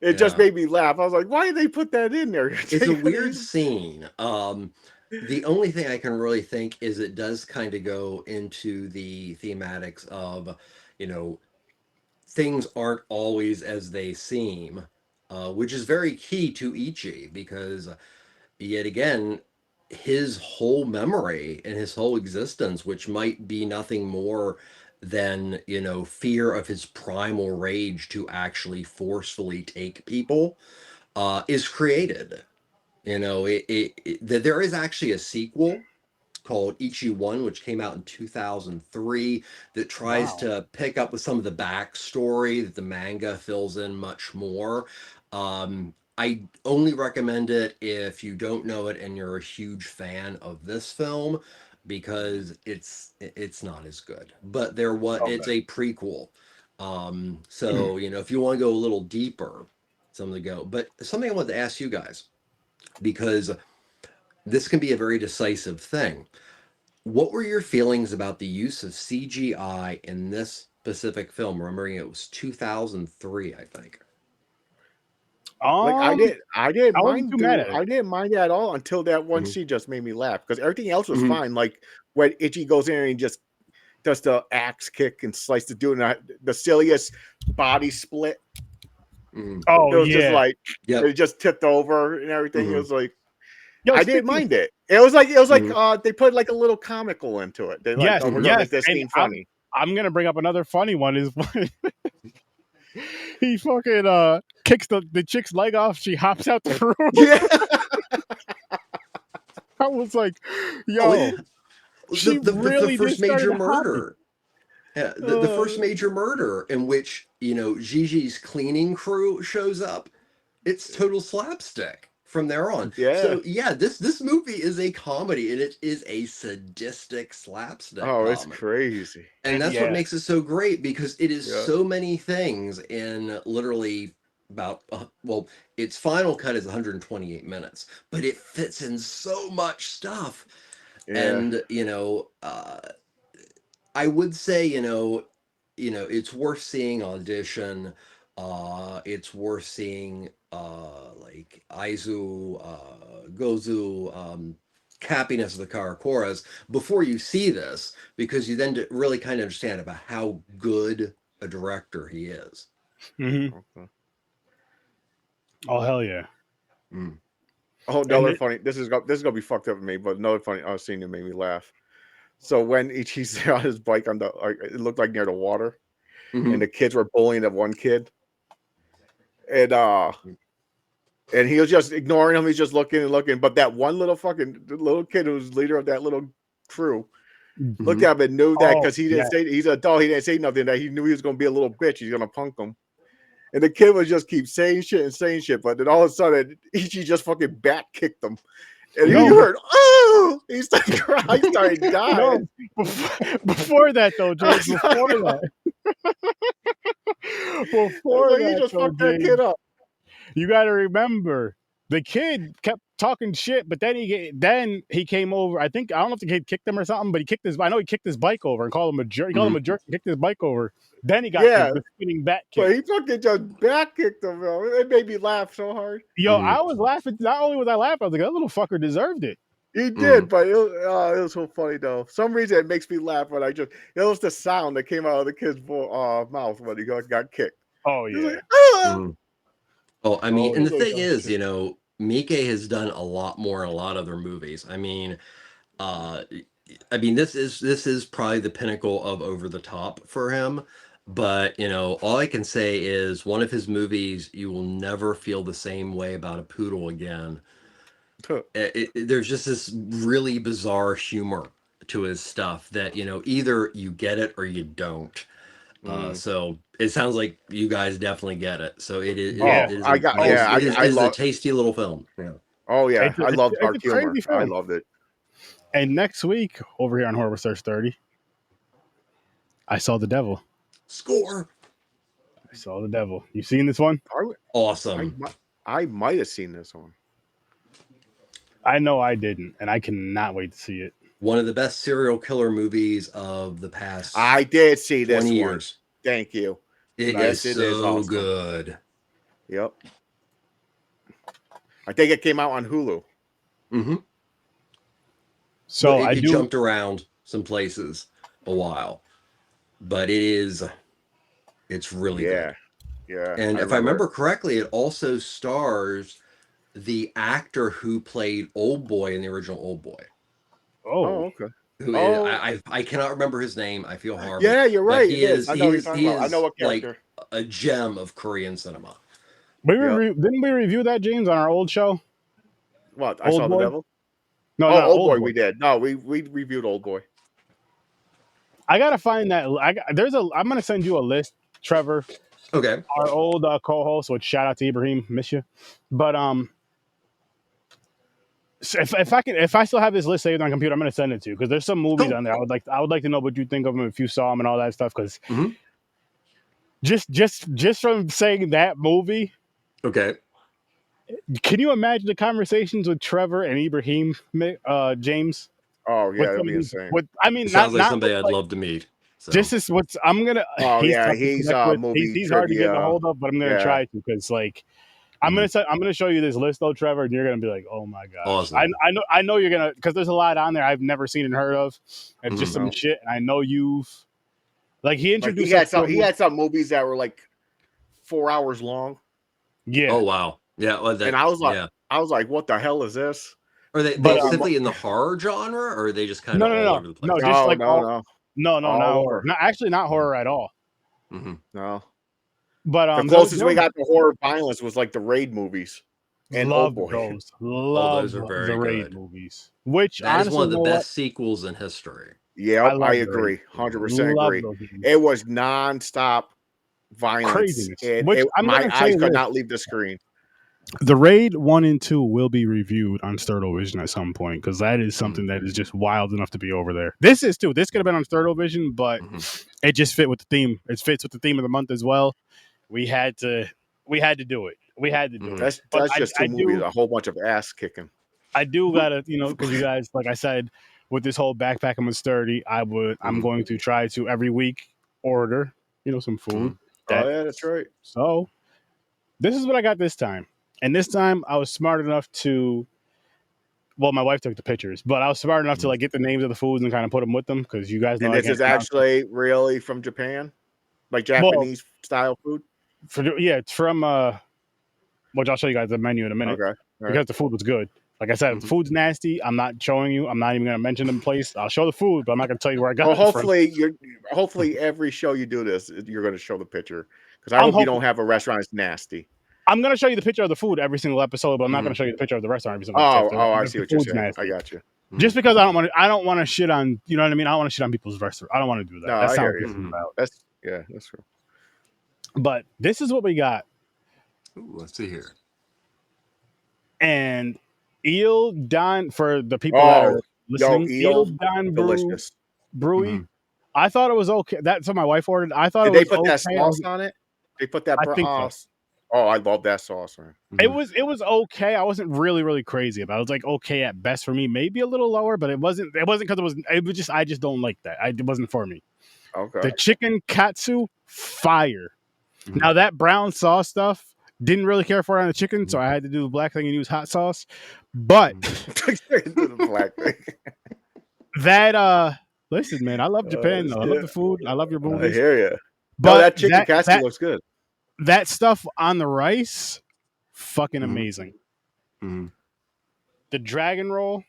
It just made me laugh. I was like, why did they put that in there?
It's a weird scene. The only thing I can really think is it does kind of go into the thematics of, things aren't always as they seem, which is very key to Ichi because, yet again, his whole memory and his whole existence, which might be nothing more than fear of his primal rage to actually forcefully take people, is created. There is actually a sequel called Ichi 1, which came out in 2003, that tries to pick up with some of the backstory that the manga fills in much more. I only recommend it if you don't know it and you're a huge fan of this film, because it's not as good. But it's a prequel. So if you want to go a little deeper, something to go. But something I wanted to ask you guys, because this can be a very decisive thing. What were your feelings about the use of CGI in this specific film? Remembering it was 2003, I think.
Like I didn't mind
it.
I didn't mind it at all until that one scene just made me laugh because everything else was fine. Like when Ichi goes in and he just does the axe kick and slice the dude, and the silliest body split.
Oh,
it was
yeah.
just like
Yep.
it just tipped over and everything. It was like
Yo,
I didn't mind it. It was like they put like a little comical into it. They like,
Yes,
we're gonna make this
and
scene funny.
I'm gonna bring up another funny one. Is he fucking kicks the chick's leg off? She hops out the room.
Yeah.
I was like, yo, she really
the first
just started
major murder. Yeah, the first major murder in which, you know, Gigi's cleaning crew shows up. It's total slapstick from there on.
Yeah.
So yeah, this movie is a comedy, and it is a sadistic slapstick.
Oh,
comedy.
it's crazy.
And that's what makes it so great, because it is so many things in literally about its final cut is 128 minutes, but it fits in so much stuff. And you know, I would say, you know, it's worth seeing Audition. It's worth seeing like Aizu, Gozu, Happiness of the Karakoras before you see this, because you then really kind of understand about how good a director he is.
Mm-hmm.
Okay.
Oh, hell yeah.
Oh, another funny. This is gonna be fucked up with me, but another funny scene that made me laugh. So when Ichi's on his bike on the, it looked like near the water, and the kids were bullying that one kid, and he was just ignoring him. He's just looking and looking. But that one little kid who was leader of that little crew looked at him and knew that, because he didn't say, he's an adult. He didn't say nothing, that he knew he was going to be a little bitch. He's going to punk him. And the kid would just keep saying shit. But then all of a sudden, Ichi just fucking back kicked him. And he heard, oh, he started crying, he started dying.
No, before that, though, James, before that,
he just fucked that kid up.
You got to remember, the kid kept talking shit, but then he came over. I don't know if the kid kicked him or something, but he kicked his bike over and called him a jerk. He called him a jerk and kicked his bike over. Then he got the spinning back kick.
But he fucking just back kicked him, bro. It made me laugh so hard.
Yo, I was laughing. Not only was I laughing, I was like, that little fucker deserved it.
He did, but it was so funny though. For some reason it makes me laugh when it was the sound that came out of the kid's mouth when he got kicked.
Oh yeah.
Like, ah!
Oh, I mean, and the thing is, you know, Miike has done a lot more in a lot of their movies. I mean, this is probably the pinnacle of over the top for him. But, you know, all I can say is one of his movies, you will never feel the same way about a poodle again. There's just this really bizarre humor to his stuff that, you know, either you get it or you don't. So it sounds like you guys definitely get it. So it is. It is a tasty little film. Yeah.
Oh yeah, I love dark humor. I loved it.
And next week over here on HorrorWithSirSturdy, I saw The Devil.
Score.
I saw The Devil. You seen this one?
Awesome.
I might have seen this one.
I know I didn't, and I cannot wait to see it.
One of the best serial killer movies of the past.
I did see this
20
one.
years.
Thank you.
It is awesome. Good.
Yep. I think it came out on Hulu.
Mm-hmm.
So
it jumped around some places a while, but it's really good.
Yeah.
And if I remember correctly, it also stars the actor who played Old Boy in the original Old Boy.
Oh, okay.
I cannot remember his name. I feel horrible.
Yeah, you're right.
He is
I know what character.
Like a gem of Korean cinema.
Didn't we review that, James, on our old show?
What? I saw The Devil?
No,
Old Boy we did. No, we reviewed Old Boy.
I gotta find that. I'm gonna send you a list, Trevor.
Okay.
Our old co-host, which shout out to Ibrahim, miss you. But so if I still have this list saved on my computer, I'm gonna send it to you, because there's some movies on there. I would like to know what you think of them, if you saw them and all that stuff. Because just from saying that movie,
okay.
Can you imagine the conversations with Trevor and Ibrahim, James?
Oh yeah, that'd be insane.
Sounds like somebody I'd love to meet. So.
This is what's I'm gonna.
Oh yeah, he's
hard to get a hold of, but I'm gonna try to, because like I'm gonna show you this list though, Trevor, and you're gonna be like, "Oh my gosh!"
Awesome.
I know you're gonna, because there's a lot on there I've never seen and heard of. It's just some
No.
shit, and I know you've he
Like
introduced
he had
us to a
he
movie-
had some movies that were like 4 hours long,
yeah.
Oh wow. Yeah. Well,
and I was like, what the hell is this?
Are they
But,
specifically in the horror genre, or are they just kind of all over the place?
no, just like
no,
not
All
horror. Not actually not horror at all.
Mm-hmm.
no.
But
The closest we got to horror violence was like the Raid movies. And
love
oh boy,
those. Love
those are very
the Raid
good.
movies. Which
That
honestly,
is one of the
you know
best sequels in history.
yeah,
I love
I
the
agree,
Raid.
100%
Love
agree.
those movies.
It was nonstop violence,
Craziness.
and
Which I'm
my
gonna say
eyes could
this.
not leave the screen.
The Raid 1 and 2 will be reviewed on Vision at some point, because that is something that is just wild enough to be over there. This is too. This could have been on Vision, but it just fit with the theme. It fits with the theme of the month as well. We had to do it. We had to do it.
That's just two movies, a whole bunch of ass kicking.
I do gotta, because you guys, like I said, with this whole backpacking with sturdy, I'm going to try to every week order, some food.
Oh yeah, that's right.
So this is what I got this time. And this time I was smart enough to, well, my wife took the pictures, but I was smart enough to get the names of the foods and kind of put them with them, because you guys know.
And this is actually really from Japan, like Japanese style food.
It's from which I'll show you guys the menu in a minute.
Okay.
Because the food was good. Like I said, if the food's nasty, I'm not showing you. I'm not even going to mention the place. I'll show the food, but I'm not going to tell you where I got it from.
Hopefully every show you do this, you're going to show the picture, because I hope you don't have a restaurant that's nasty.
I'm going to show you the picture of the food every single episode, but I'm not going to show you the picture of the restaurant every single episode.
I see what you're saying. Nasty. I got you.
Just because I don't want to shit on, you know what I mean? I don't want to shit on people's restaurant. I don't want to do that.
No,
That's
I
not
hear
what
you.
about.
That's true.
But this is what we got.
Ooh, let's see here.
And Eel Don, for the people that are listening, Eel Don
delicious.
Brewy. I thought it was okay. That's what my wife ordered. I thought
Did
it was
they put
okay.
that sauce on it? They put that.
I think so.
Oh, I love that sauce, man.
It was okay. I wasn't really crazy about it. It was like okay at best for me, maybe a little lower, but it wasn't because it was just I just don't like that. It wasn't for me.
Okay.
The chicken katsu, fire. Now that brown sauce stuff, didn't really care for it on the chicken, so I had to do the black thing and use hot sauce. But
the black thing.
That listen, man, I love Japan though. I love the food. I love your movies.
I hear you.
But
no, that chicken katsu looks good.
That stuff on the rice, fucking amazing. The dragon roll,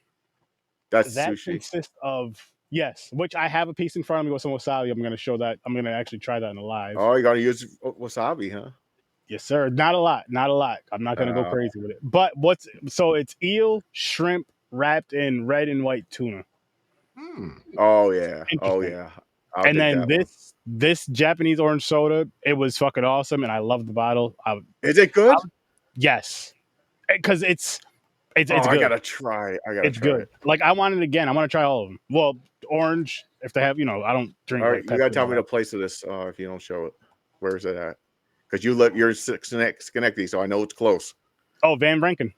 that
sushi consists of which I have a piece in front of me with some wasabi. I'm going to show that. I'm going to actually try that in the live.
Oh, you're going to use wasabi, huh?
Yes, sir. Not a lot. I'm not going to go crazy with it. But it's eel, shrimp wrapped in red and white tuna.
Oh yeah.
And then this Japanese orange soda, it was fucking awesome, and I love the bottle.
Is it good?
Yes, because it's good.
I gotta try.
It's good. Like I want it again. I want to try all of them. Well, orange if they have. I don't drink.
All right, you gotta tell me the place of this if you don't show it. Where is it at? Because you're Schenectady, so I know it's close.
Oh, Van Branken.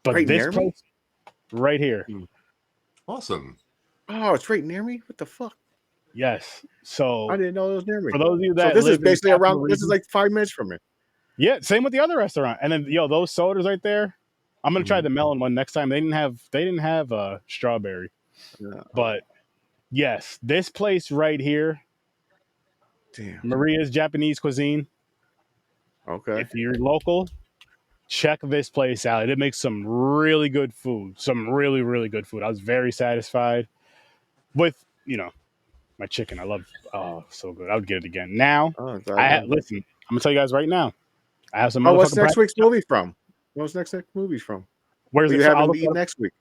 But
right
this
near
place,
me?
Right here.
Awesome.
Oh, it's right near me. What the fuck?
Yes. So
I didn't know it was near me.
For those of you that
this is basically around. This is like 5 minutes from me.
Yeah, same with the other restaurant. And then those sodas right there. I'm gonna try the melon one next time. They didn't have strawberry.
Yeah.
But yes, this place right here.
Damn.
Maria's Japanese cuisine.
Okay.
If you're local, check this place out. It makes some really good food. Some really, really good food. I was very satisfied with, my chicken. I love, so good. I would get it again. Now, listen, I'm gonna tell you guys right now. I have some.
What's next week's movie from? What's next movie from?
Where's
you having me next week?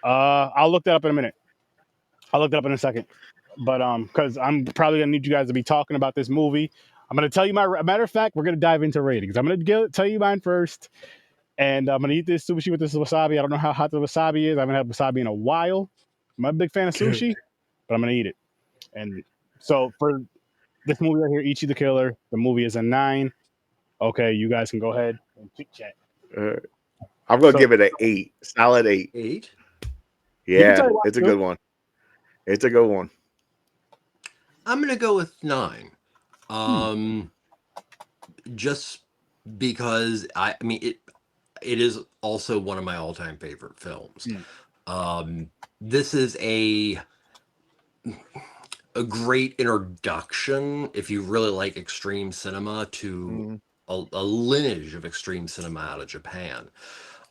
I'll look that up in a minute. I'll look that up in a second. But because I'm probably gonna need you guys to be talking about this movie. I'm gonna tell you matter of fact, we're gonna dive into ratings. I'm gonna tell you mine first, and I'm gonna eat this sushi with this wasabi. I don't know how hot the wasabi is. I haven't had wasabi in a while. I'm not a big fan of sushi, but I'm gonna eat it. And so for this movie right here, Ichi the Killer, the movie is a 9. Okay, you guys can go ahead and chit chat.
I'm gonna give it an 8, solid 8.
8?
Yeah, it's a good one. It's a good one.
I'm gonna go with 9. Just because I mean it is also one of my all-time favorite films. This is a great introduction if you really like extreme cinema to a lineage of extreme cinema out of Japan.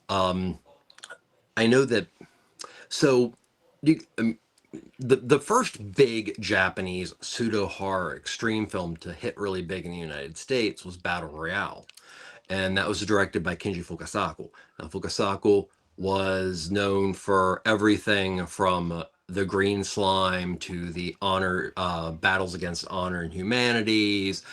I know that so the first big Japanese pseudo horror extreme film to hit really big in the United States was Battle Royale, and that was directed by Kenji Fukasaku. Now, Fukasaku was known for everything from the Green Slime to the honor battles against honor and humanities.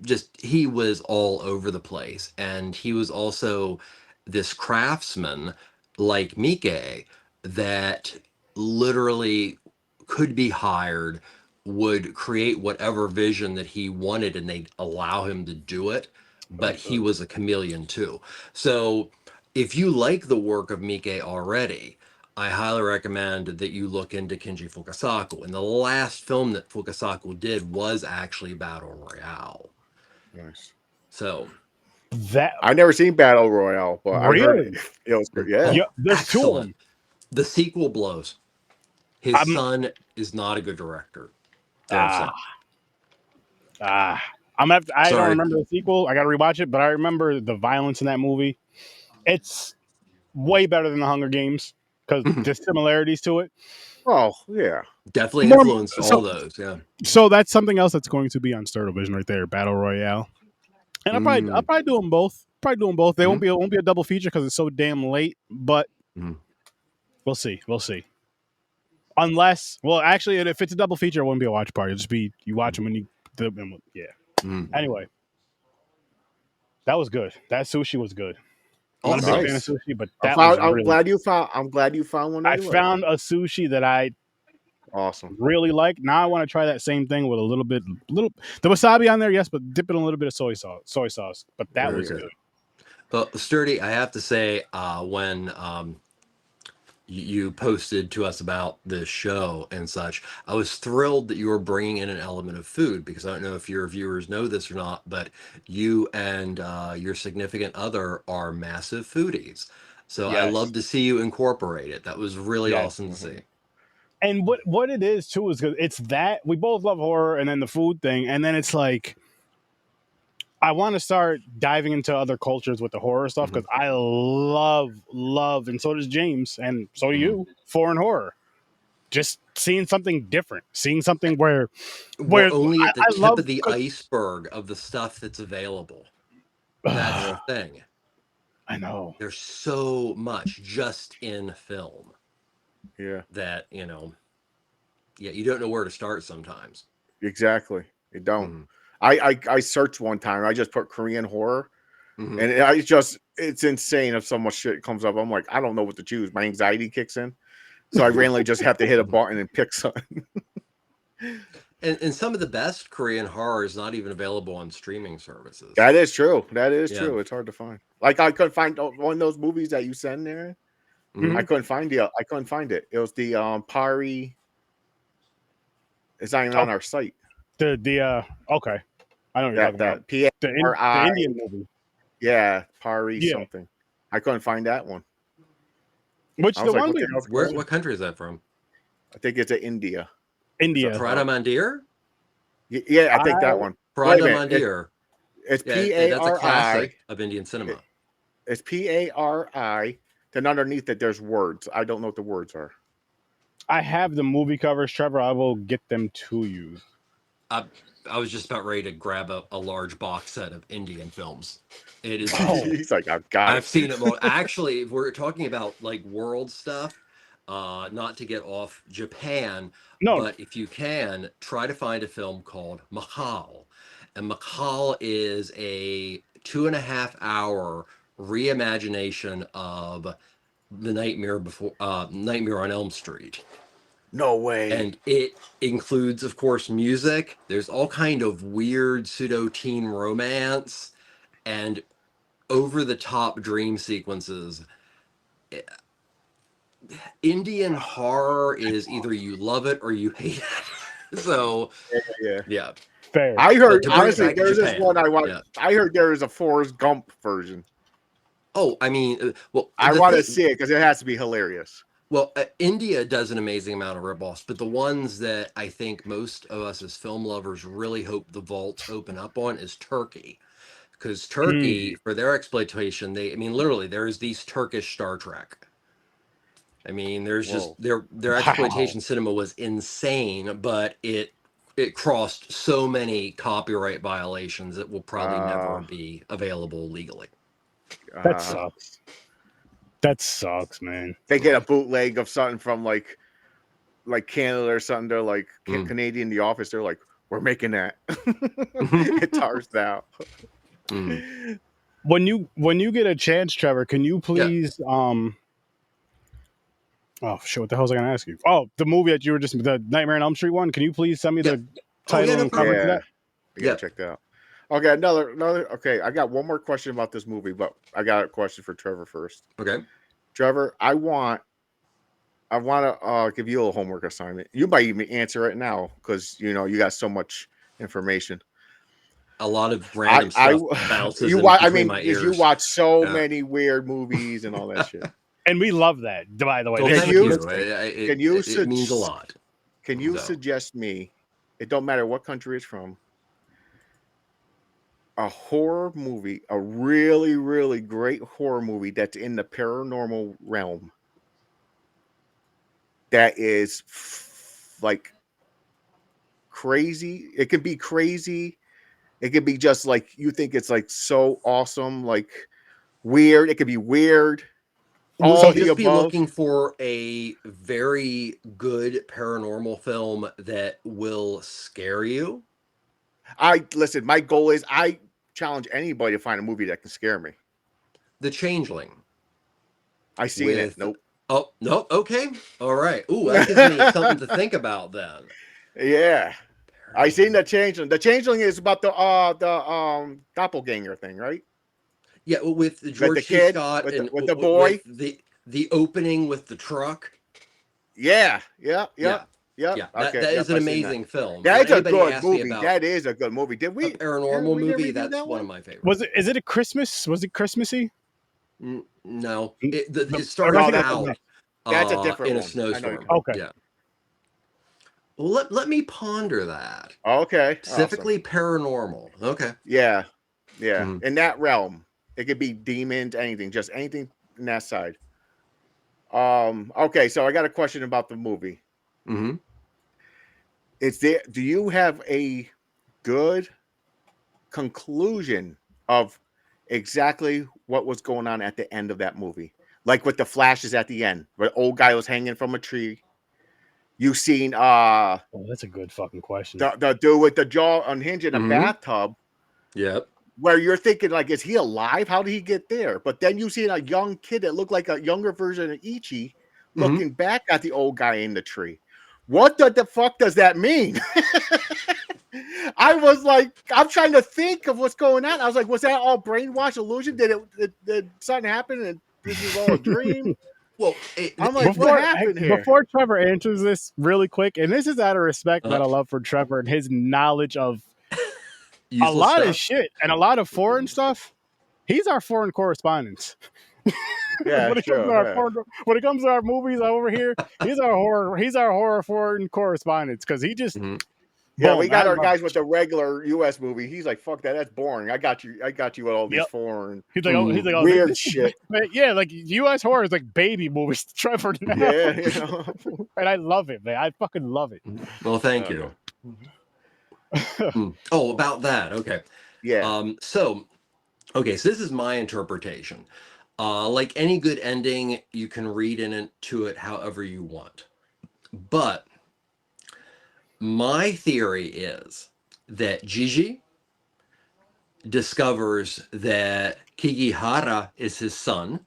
Just he was all over the place, and he was also this craftsman like Miike that literally could be hired, would create whatever vision that he wanted, and they'd allow him to do it. But he was a chameleon too. So if you like the work of Miike already, I highly recommend that you look into Kenji Fukasaku. And the last film that Fukasaku did was actually Battle Royale.
Nice.
So
that
I never seen Battle Royale, but I heard it was good. Yeah.
There's
excellent.
2 of them.
The sequel blows. His son is not a good director. They're upset.
I don't remember the sequel. I got to rewatch it, but I remember the violence in that movie. It's way better than the Hunger Games because there's similarities to it.
Oh yeah,
definitely influenced all those. Yeah.
So that's something else that's going to be on Sturdo Vision right there, Battle Royale. And I'll probably do them both. They won't be a double feature because it's so damn late. But we'll see. Unless, well, actually, if it's a double feature, it wouldn't be a watch party. It'll just be you watch them and Anyway, that was good. That sushi was good. I'm not a big fan of sushi, but
I'm glad you found one.
I found a sushi that I really like. Now I want to try that same thing with a little the wasabi on there, yes, but dip it in a little bit of soy sauce. But that was good.
Well, Sturdy, I have to say, when you posted to us about this show and such, I was thrilled that you were bringing in an element of food, because I don't know if your viewers know this or not, but you and your significant other are massive foodies. So I love to see you incorporate it. That was really awesome to see.
And what it is too is it's that we both love horror, and then the food thing, and then it's like I want to start diving into other cultures with the horror stuff because I love, and so does James, and so do you, foreign horror. Just seeing something different, seeing something where
only at the tip of the iceberg of the stuff that's available. That's the thing.
I know.
There's so much just in film.
Yeah.
That, you don't know where to start sometimes.
Exactly. You don't. I searched one time. I just put Korean horror, and it's insane if so much shit comes up. I'm like, I don't know what to choose. My anxiety kicks in, so I randomly just have to hit a button and pick something.
And some of the best Korean horror is not even available on streaming services.
That is true. True. It's hard to find. Like I couldn't find one of those movies that you send there. I couldn't find it. It was the Pari. It's not even on our site.
Okay. I know what you're talking about.
The
Indian movie.
Yeah, Pari something. I couldn't find that one.
Which the one?
What country is that from?
I think it's India.
India.
Prada Mandir?
Yeah, I think that one.
Prada Mandir.
It's Pari.
That's a classic of Indian cinema.
It's Pari. Then underneath it, there's words. I don't know what the words are.
I have the movie covers, Trevor. I will get them to you.
I was just about ready to grab a large box set of Indian films. It is.
He's like, I've
seen it. Actually, if we're talking about like world stuff, not to get off Japan, but if you can, try to find a film called Mahal. And Mahal is a 2.5 hour reimagination of the Nightmare on Elm Street.
No way.
And it includes, of course, music. There's all kind of weird pseudo-teen romance and over-the-top dream sequences. Indian horror is either you love it or you hate it. So, yeah.
Fair.
I heard,
to bring it
honestly,
back to
there's this
Japan,
one I want.
yeah.
I heard there is a Forrest Gump version.
Oh, I mean, well,
I want to see it because it has to be hilarious.
Well, India does an amazing amount of ripoffs, but the ones that I think most of us as film lovers really hope the vaults open up on is Turkey. Because Turkey, for their exploitation, I mean, literally, there's these Turkish Star Trek. I mean, there's just their exploitation cinema was insane, but it crossed so many copyright violations that will probably never be available legally.
That sucks. That sucks, man.
They get a bootleg of something from like Canada or something. They're like Canadian The Office. They're like, we're making that. It tars out.
When you get a chance, Trevor, can you please oh shit, what the hell was I gonna ask you? Oh, the movie that you were just the Nightmare on Elm Street one. Can you please send me the title and cover to that?
Yeah, check that out. Okay, another. Okay, I got one more question about this movie, but I got a question for Trevor first.
Okay,
Trevor, I want to give you a little homework assignment. You might even answer it now because you got so much information.
A lot of random stuff bounces in between my ears.
You watch so many weird movies and all that shit.
And we love that, by the way.
It means a lot.
Can you suggest me, it don't matter what country it's from, a horror movie, a really, really great horror movie that's in the paranormal realm that is like crazy? It could be crazy. It could be just like you think it's like so awesome, like weird. It could be weird.
So just be looking for a very good paranormal film that will scare you.
Listen, my goal is I challenge anybody to find a movie that can scare me.
The Changeling.
I seen it. Nope.
Oh, no. Okay. All right. Ooh, that gives me something to think about then.
Yeah. I seen The Changeling. The Changeling is about the doppelganger thing, right?
Yeah, with George C. Scott
with the boy,
with the opening with the truck.
Yeah.
That is an amazing film.
That's a good movie. That is a good movie. Did we
a paranormal movie? That's one of my favorites.
Is it a Christmas? Was it Christmassy?
No, it started out.
That's a different
in a
one.
snowstorm.
Okay.
Yeah. Well, let me ponder that.
Okay.
Specifically paranormal. Okay.
Yeah. In that realm, it could be demons, anything, just anything in that side. Okay, so I got a question about the movie.
Mm-hmm.
Do you have a good conclusion of exactly what was going on at the end of that movie? Like with the flashes at the end, where the old guy was hanging from a tree. You seen
oh, that's a good fucking question.
The dude with the jaw unhinged in a bathtub.
Yep.
Where you're thinking, like, is he alive? How did he get there? But then you see a young kid that looked like a younger version of Ichi looking back at the old guy in the tree. What the fuck does that mean? I was like, I'm trying to think of what's going on. I was like, was that all brainwash illusion? Did something happen and this is all a dream?
Well,
I'm like, what happened here?
Before Trevor answers this really quick, and this is out of respect that I love for Trevor and his knowledge of a lot of shit and a lot of foreign stuff. He's our foreign correspondent.
Yeah,
when it comes to our movies over here, he's our horror foreign correspondent because he just
yeah, we got our guys with the regular U.S. movie. He's like, fuck that, that's boring. I got you with all these foreign.
He's like,
weird shit.
Yeah, like U.S. horror is like baby movies. Trevor,
yeah,
and I love it, man. I fucking love it.
Well, thank you. Oh, about that. Okay.
Yeah.
So this is my interpretation. Like any good ending, you can read into it however you want. But my theory is that Gigi discovers that Kakihara is his son.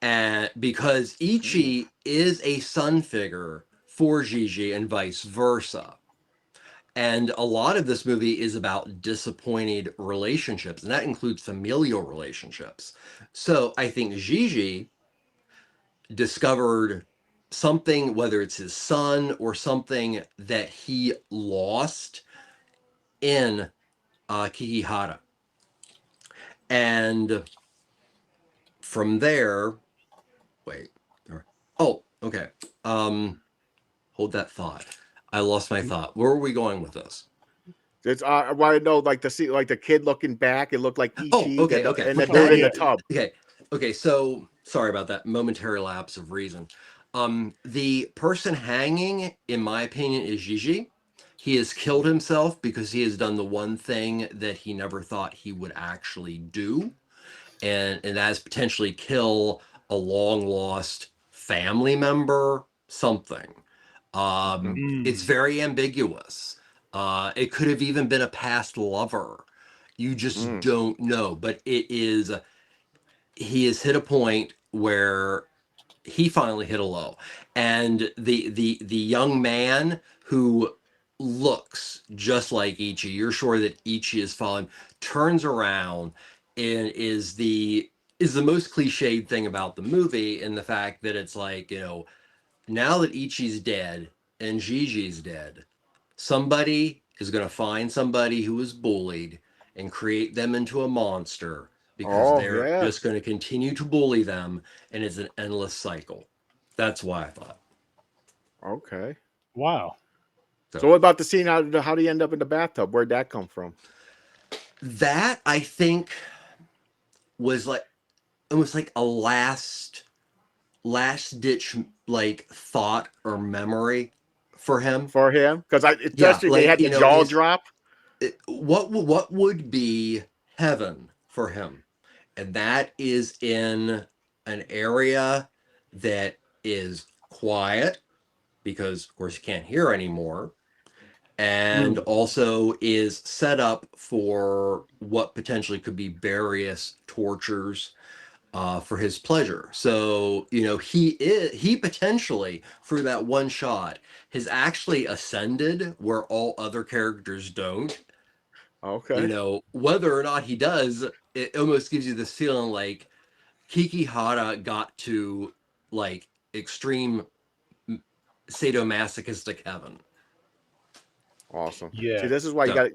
And because Ichi is a son figure for Gigi and vice versa. And a lot of this movie is about disappointed relationships, and that includes familial relationships. So I think Gigi discovered something, whether it's his son or something that he lost in Kakihara. And from there, wait. Oh, okay. Hold that thought. I lost my thought. Where are we going with this?
It's I want to know, like the kid looking back, it looked like
Oh,
Ichi,
okay.
and the dude in the tub.
Okay. So sorry about that momentary lapse of reason. The person hanging, in my opinion, is Gigi. He has killed himself because he has done the one thing that he never thought he would actually do, and that is potentially kill a long lost family member, something. It's very ambiguous. It could have even been a past lover. You just don't know. But he has hit a point where he finally hit a low. And the young man who looks just like Ichi, you're sure that Ichi is following, turns around and is the most cliched thing about the movie, in the fact that it's like, now that Ichi's dead and Gigi's dead, somebody is going to find somebody who was bullied and create them into a monster, because
Oh
they're
yeah.
just going to continue to bully them, and it's an endless cycle. That's why I thought.
Okay.
Wow.
So what about the scene? How do you end up in the bathtub? Where'd that come from?
That, I think, was like, it was like a last ditch like thought or memory for him.
Because especially they had the jaw drop.
What would be heaven for him? And that is in an area that is quiet, because of course you can't hear anymore, and also is set up for what potentially could be various tortures for his pleasure. So he potentially, through that one shot, has actually ascended where all other characters don't.
Okay.
Whether or not he does, it almost gives you this feeling like Kakihara got to like extreme sadomasochistic heaven.
Awesome.
Yeah.
See, this is why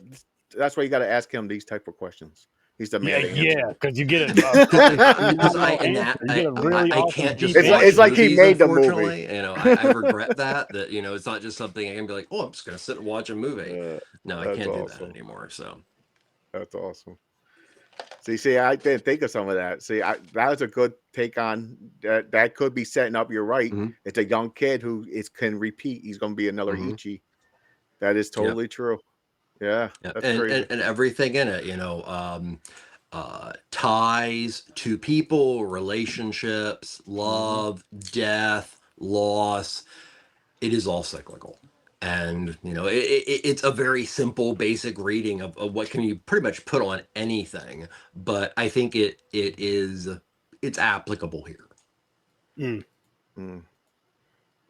that's why you got to ask him these type of questions. He's the man to answer.
Yeah, because you get
I can't just.
It's like he made the movie.
I regret that it's not just something I can be like, oh, I'm just gonna sit and watch a movie. No, I can't do that anymore. So
that's awesome. See, I didn't think of some of that. See, that was a good take on that. That could be setting up. You're right.
Mm-hmm.
It's a young kid who can repeat. He's going to be another Ichi. That is totally true. Yeah, that's crazy.
And everything in it, ties to people, relationships, love, death, loss. It is all cyclical. And it's a very simple, basic reading of what can you pretty much put on anything, but I think it's applicable here.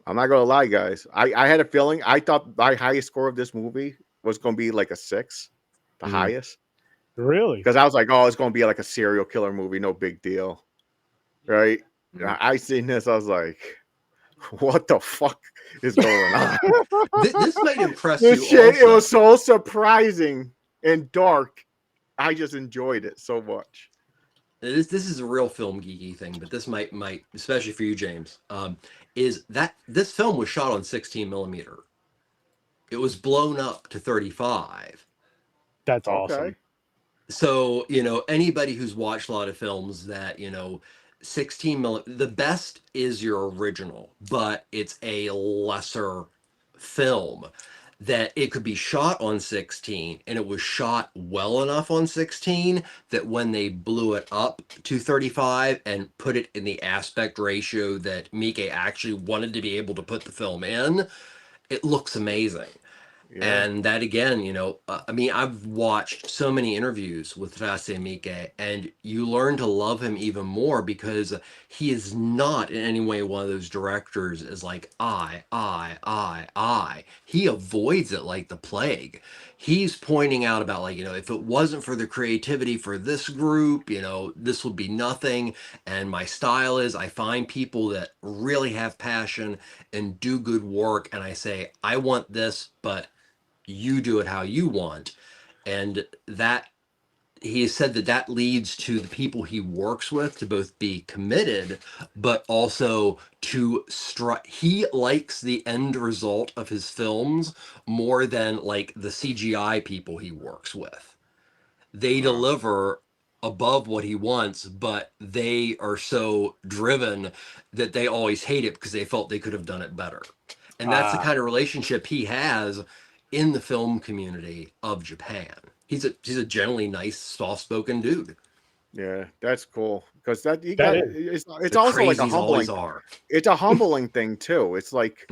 I'm not gonna lie, guys. I had a feeling. I thought my highest score of this movie was gonna be like a 6, the highest.
Really?
Because I was like, oh, it's gonna be like a serial killer movie, no big deal, right? I seen this, I was like, what the fuck is going on?
This might impress
this
you.
Shit,
also.
It was so surprising and dark. I just enjoyed it so much.
This is a real film geeky thing, but this might especially for you, James, is that this film was shot on 16 millimeter. It was blown up to 35.
That's awesome.
So anybody who's watched a lot of films that 16 millimeter, the best is your original, but it's a lesser film. That it could be shot on 16, and it was shot well enough on 16 that when they blew it up to 35 and put it in the aspect ratio that Miike actually wanted to be able to put the film in, it looks amazing. Yeah. And that again, I've watched so many interviews with Takashi Miike, and you learn to love him even more because he is not in any way one of those directors is like, I. He avoids it like the plague. He's pointing out about like, if it wasn't for the creativity for this group, this would be nothing. And my style is I find people that really have passion and do good work. And I say, I want this, but you do it how you want. and that he has said that leads to the people he works with to both be committed, but also to he likes the end result of his films more than like the CGI people he works with. They deliver above what he wants, but they are so driven that they always hate it because they felt they could have done it better. And that's the kind of relationship he has in the film community of Japan. He's a generally nice, soft-spoken dude.
Yeah, that's cool because it's
The
also like a
crazies always
humbling.
are.
It's a humbling thing too. It's like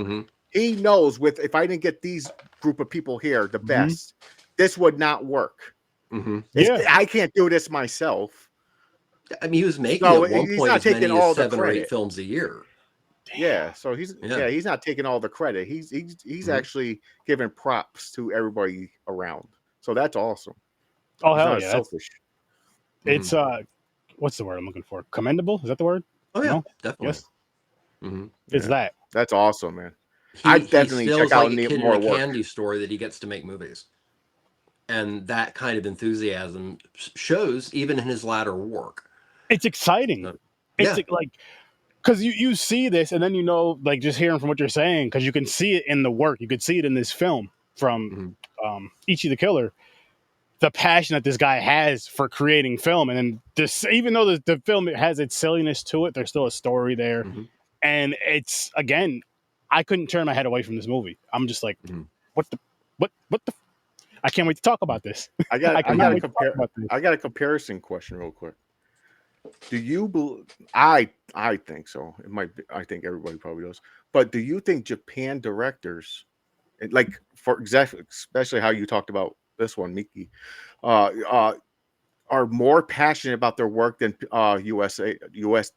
he knows if I didn't get these group of people here the best, this would not work. I can't do this myself.
I mean, he was making at one point as many as 7 or 8 films a year.
Yeah, so he's not taking all the credit. He's actually giving props to everybody around. So that's awesome.
Oh, hell yeah.
Selfish.
It's what's the word I'm looking for? Commendable? Is that the word?
Oh yeah,
no?
definitely.
Yes. It's that.
That's awesome, man. I definitely check out
like a kid
more
in a
work.
candy store that he gets to make movies, and that kind of enthusiasm shows even in his latter work.
It's exciting. It's like because you see this, and then like just hearing from what you're saying, because you can see it in the work. You could see it in this film from Ichi the Killer. The passion that this guy has for creating film, and then this, even though the film has its silliness to it, there's still a story there, and it's again, I couldn't turn my head away from this movie. I'm just like, what the. I can't wait to talk about this.
I got a comparison question real quick. Do you believe? I think so. It might be, I think everybody probably does. But do you think Japan directors, like especially how you talked about this one, Miike, are more passionate about their work than US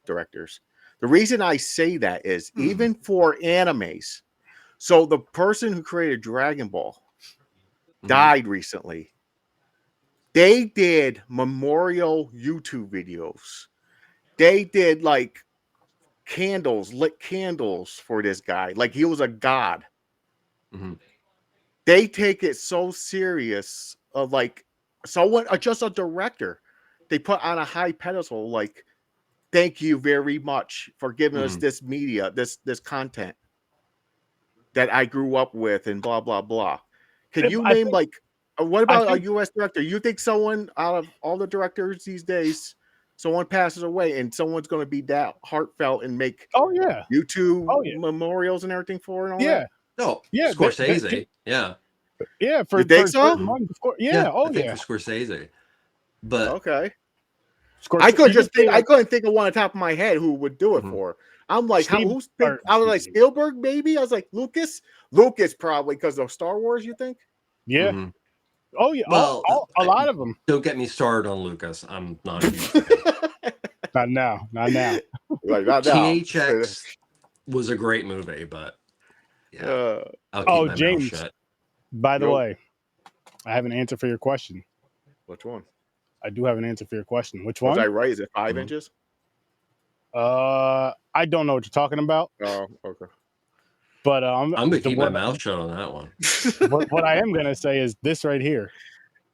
directors? The reason I say that is even for animes. So the person who created Dragon Ball died recently. They did memorial YouTube videos. They did like lit candles for this guy. Like he was a god. They take it so serious of like someone, just a director, they put on a high pedestal. Like, thank you very much for giving us this media, this content that I grew up with and blah, blah, blah. Can you name what about a U.S. director? You think someone out of all the directors these days, someone passes away and someone's going to be that heartfelt and make YouTube memorials and everything for it and all that?
No, Scorsese.
For
you think so?
For
Scorsese. But
okay. I couldn't think of one on top of my head who would do it for. I'm like, I was like Spielberg, maybe. I was like Lucas probably because of Star Wars. You think?
Yeah. Oh yeah.
Well,
a lot of them.
Don't get me started on Lucas. I'm not.
Not now.
Like not now.
THX was a great movie, but I'll keep my
James.
mouth shut.
By the way, I have an answer for your question.
Which one?
I do have an answer for your question. Which one?
Was I right? Is it 5 inches?
I don't know what you're talking about.
Oh, okay.
But
I'm gonna keep my mouth shut on that one.
what I am gonna say is this right here.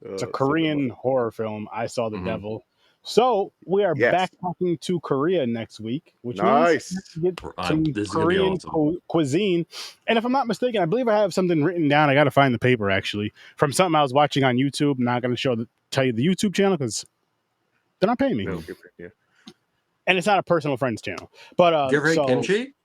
It's a Korean horror film. I Saw the Devil. So we are backpacking to Korea next week, which means we get some Korean cuisine. And if I'm not mistaken, I believe I have something written down. I got to find the paper actually from something I was watching on YouTube. I'm not going to tell you the YouTube channel because they're not paying me.
No,
and it's not a personal friends channel. But
you ever had kimchi?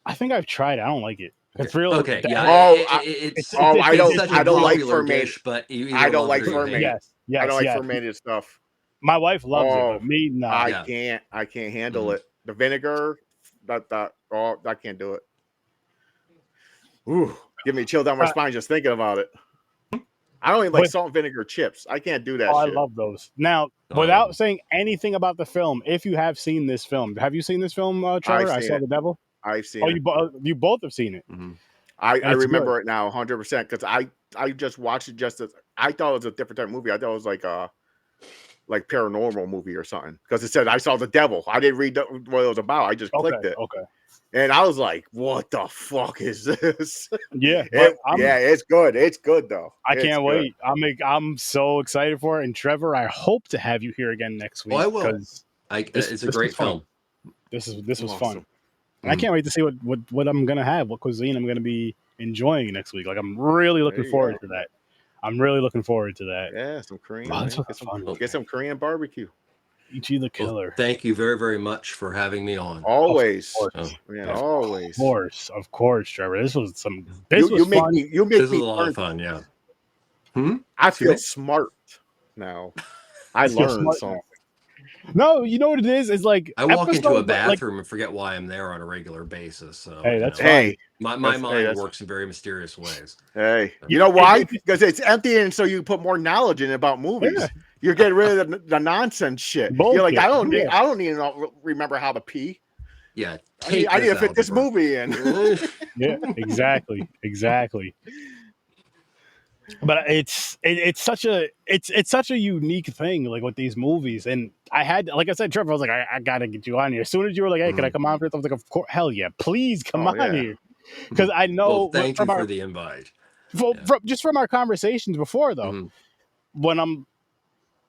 I think I've tried it. I don't like it. It's real.
Okay. Yeah.
I don't like fermented.
But
I don't like fermented.
Yes.
I don't like fermented stuff.
My wife loves it, but me, no.
I can't handle it. The vinegar, I can't do it. Ooh, give me a chill down my spine just thinking about it. I don't even like salt and vinegar chips. I can't do that.
I love those. Now, without saying anything about the film, if you have seen this film, have you seen this film, Trevor? I Saw the Devil.
I've seen it.
You both have seen it.
I remember it now 100% because I just watched it just as I thought it was a different type of movie. I thought it was like a paranormal movie or something because it said I saw the devil. I didn't read what it was about. I just clicked it.
Okay.
And I was like, "What the fuck is this?"
Yeah, but
it's good. It's good though.
I can't wait. I'm so excited for it. And Trevor, I hope to have you here again next week.
I will.
Because
it's a great film.
This was
Awesome.
fun. And I can't wait to see what I'm gonna have, what cuisine I'm gonna be enjoying next week. Like I'm really looking forward to that. I'm really looking forward to that.
Yeah, some Korean.
Get
some Korean barbecue.
Ichi the Killer.
Well, thank you very, very much for having me on.
Always.
Always. Of course, Trevor. This was fun.
This was a lot of fun, yeah.
I feel smart now. I learned something.
No, you know what it is? It's like
I walk into a bathroom and forget why I'm there on a regular basis. So
hey, that's fine.
My mind works in very mysterious ways.
Hey, you know why? Because it's empty, and so you put more knowledge in about movies. Yeah. You're getting rid of the nonsense shit. Bullshit. You're like, I don't need to remember how to pee.
Yeah,
I need to fit this movie in.
Yeah, exactly. But it's such a unique thing, like with these movies. And I had, like I said, Trevor, I was like, I gotta get you on here. As soon as you were like, hey, can I come on for it? I was like, of course, hell yeah, please come on here. Because I know.
Well, thank you for the invite.
Just from our conversations before, though, when I'm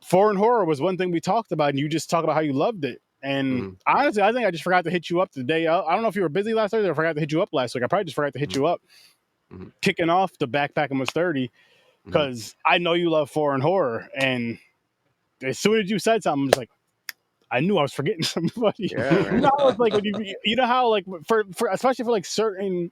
foreign horror was one thing we talked about, and you just talked about how you loved it. And honestly, I think I just forgot to hit you up today. I don't know if you were busy last Thursday or I forgot to hit you up last week. I probably just forgot to hit you up. Kicking off the Backpacking was 30 because I know you love foreign horror, and as soon as you said something, I'm just like, I knew I was forgetting somebody.
Yeah,
you know, it's like when you know how like for especially for like certain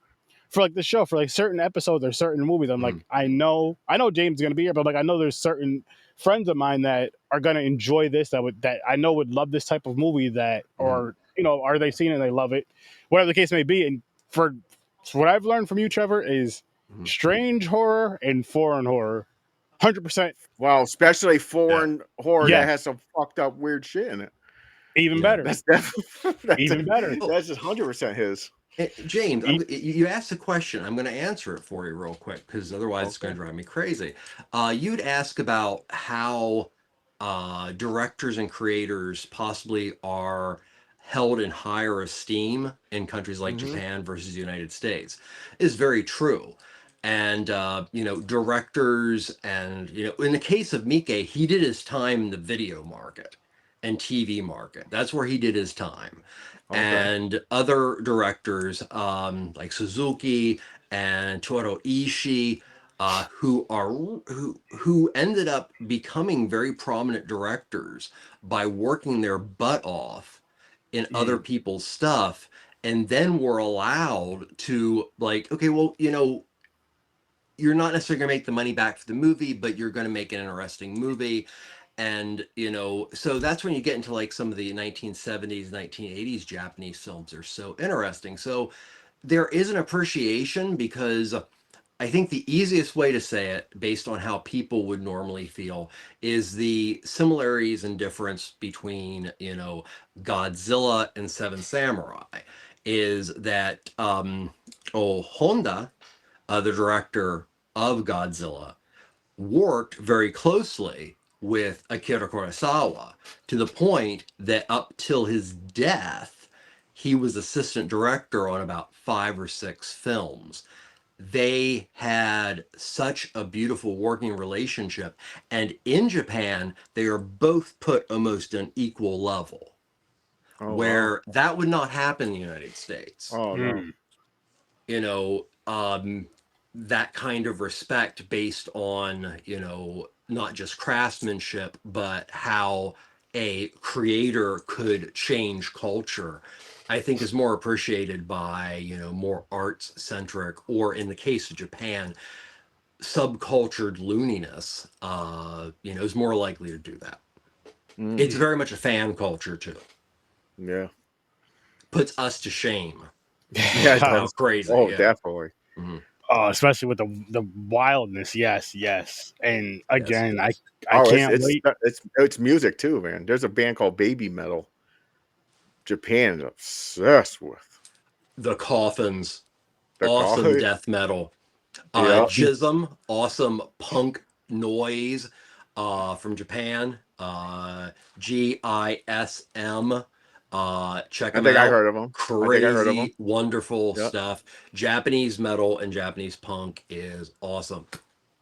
for like the show for like certain episodes or certain movies, I'm like, I know James is gonna be here, but like I know there's certain friends of mine that are gonna enjoy this that I know would love this type of movie or you know, are they seen it and they love it, whatever the case may be. And for what I've learned from you, Trevor, is strange horror and foreign horror, 100%.
Well, especially foreign horror that has some fucked up weird shit in it.
Even better.
That's
even better.
That's just 100% his.
James, you asked a question. I'm going to answer it for you real quick because otherwise it's going to drive me crazy. You'd ask about how directors and creators possibly are held in higher esteem in countries like Japan versus the United States. Is very true. And, you know, directors and, you know, in the case of Miike, he did his time in the video market and TV market. That's where he did his time. And other directors like Suzuki and Toru Ishii, who ended up becoming very prominent directors by working their butt off in other people's stuff, and then were allowed to like, okay, well, you know, you're not necessarily going to make the money back for the movie, but you're going to make an interesting movie. And, you know, so that's when you get into like some of the 1970s, 1980s Japanese films are so interesting. So there is an appreciation because I think the easiest way to say it, based on how people would normally feel, is the similarities and difference between, you know, Godzilla and Seven Samurai is that Honda, the director of Godzilla, worked very closely with Akira Kurosawa to the point that up till his death, he was assistant director on about 5 or 6 films. They had such a beautiful working relationship. And in Japan, they are both put almost on equal level, where that would not happen in the United States.
Oh, no.
You know, that kind of respect based on, you know, not just craftsmanship, but how a creator could change culture, I think is more appreciated by, you know, more arts centric, or in the case of Japan, subcultured looniness, you know, is more likely to do that. It's very much a fan culture too.
Yeah.
Puts us to shame.
Yeah,
how crazy.
Oh, definitely.
Oh, especially with the wildness, yes, and again,
yes.
I can't wait.
It's music too, man. There's a band called Baby Metal. Japan is obsessed with
the Coffins, awesome death metal. Jism, awesome punk noise from Japan. GISM, Check
I
them
think
out.
I heard of them.
Crazy, wonderful
Yep.
stuff. Japanese metal and Japanese punk is awesome.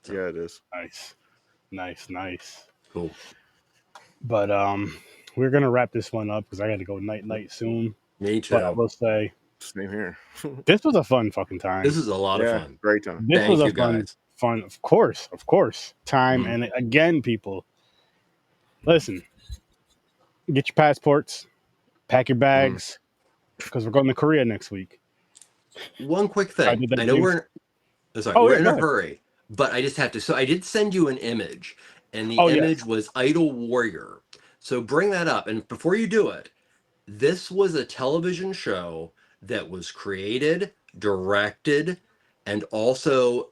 So,
Yeah, it is.
Nice.
cool.
But we're gonna wrap this one up because I got to go night soon.
Me too.
But I will say,
Same here.
this was a fun fucking time.
This is a lot of
Yeah,
fun.
great time.
This was
Thank
a
you, guys.
fun, of course, time.
Mhm.
And again, people, listen, get your passports, pack your bags, because we're going to Korea next week.
One quick
I
thing.
did that,
I know
James.
we're in
go
a
ahead.
hurry, but I just have to. So I did send you an image, and the
Yes.
image was Idol Warrior. So bring that up. And before you do it, this was a television show that was created, directed, and also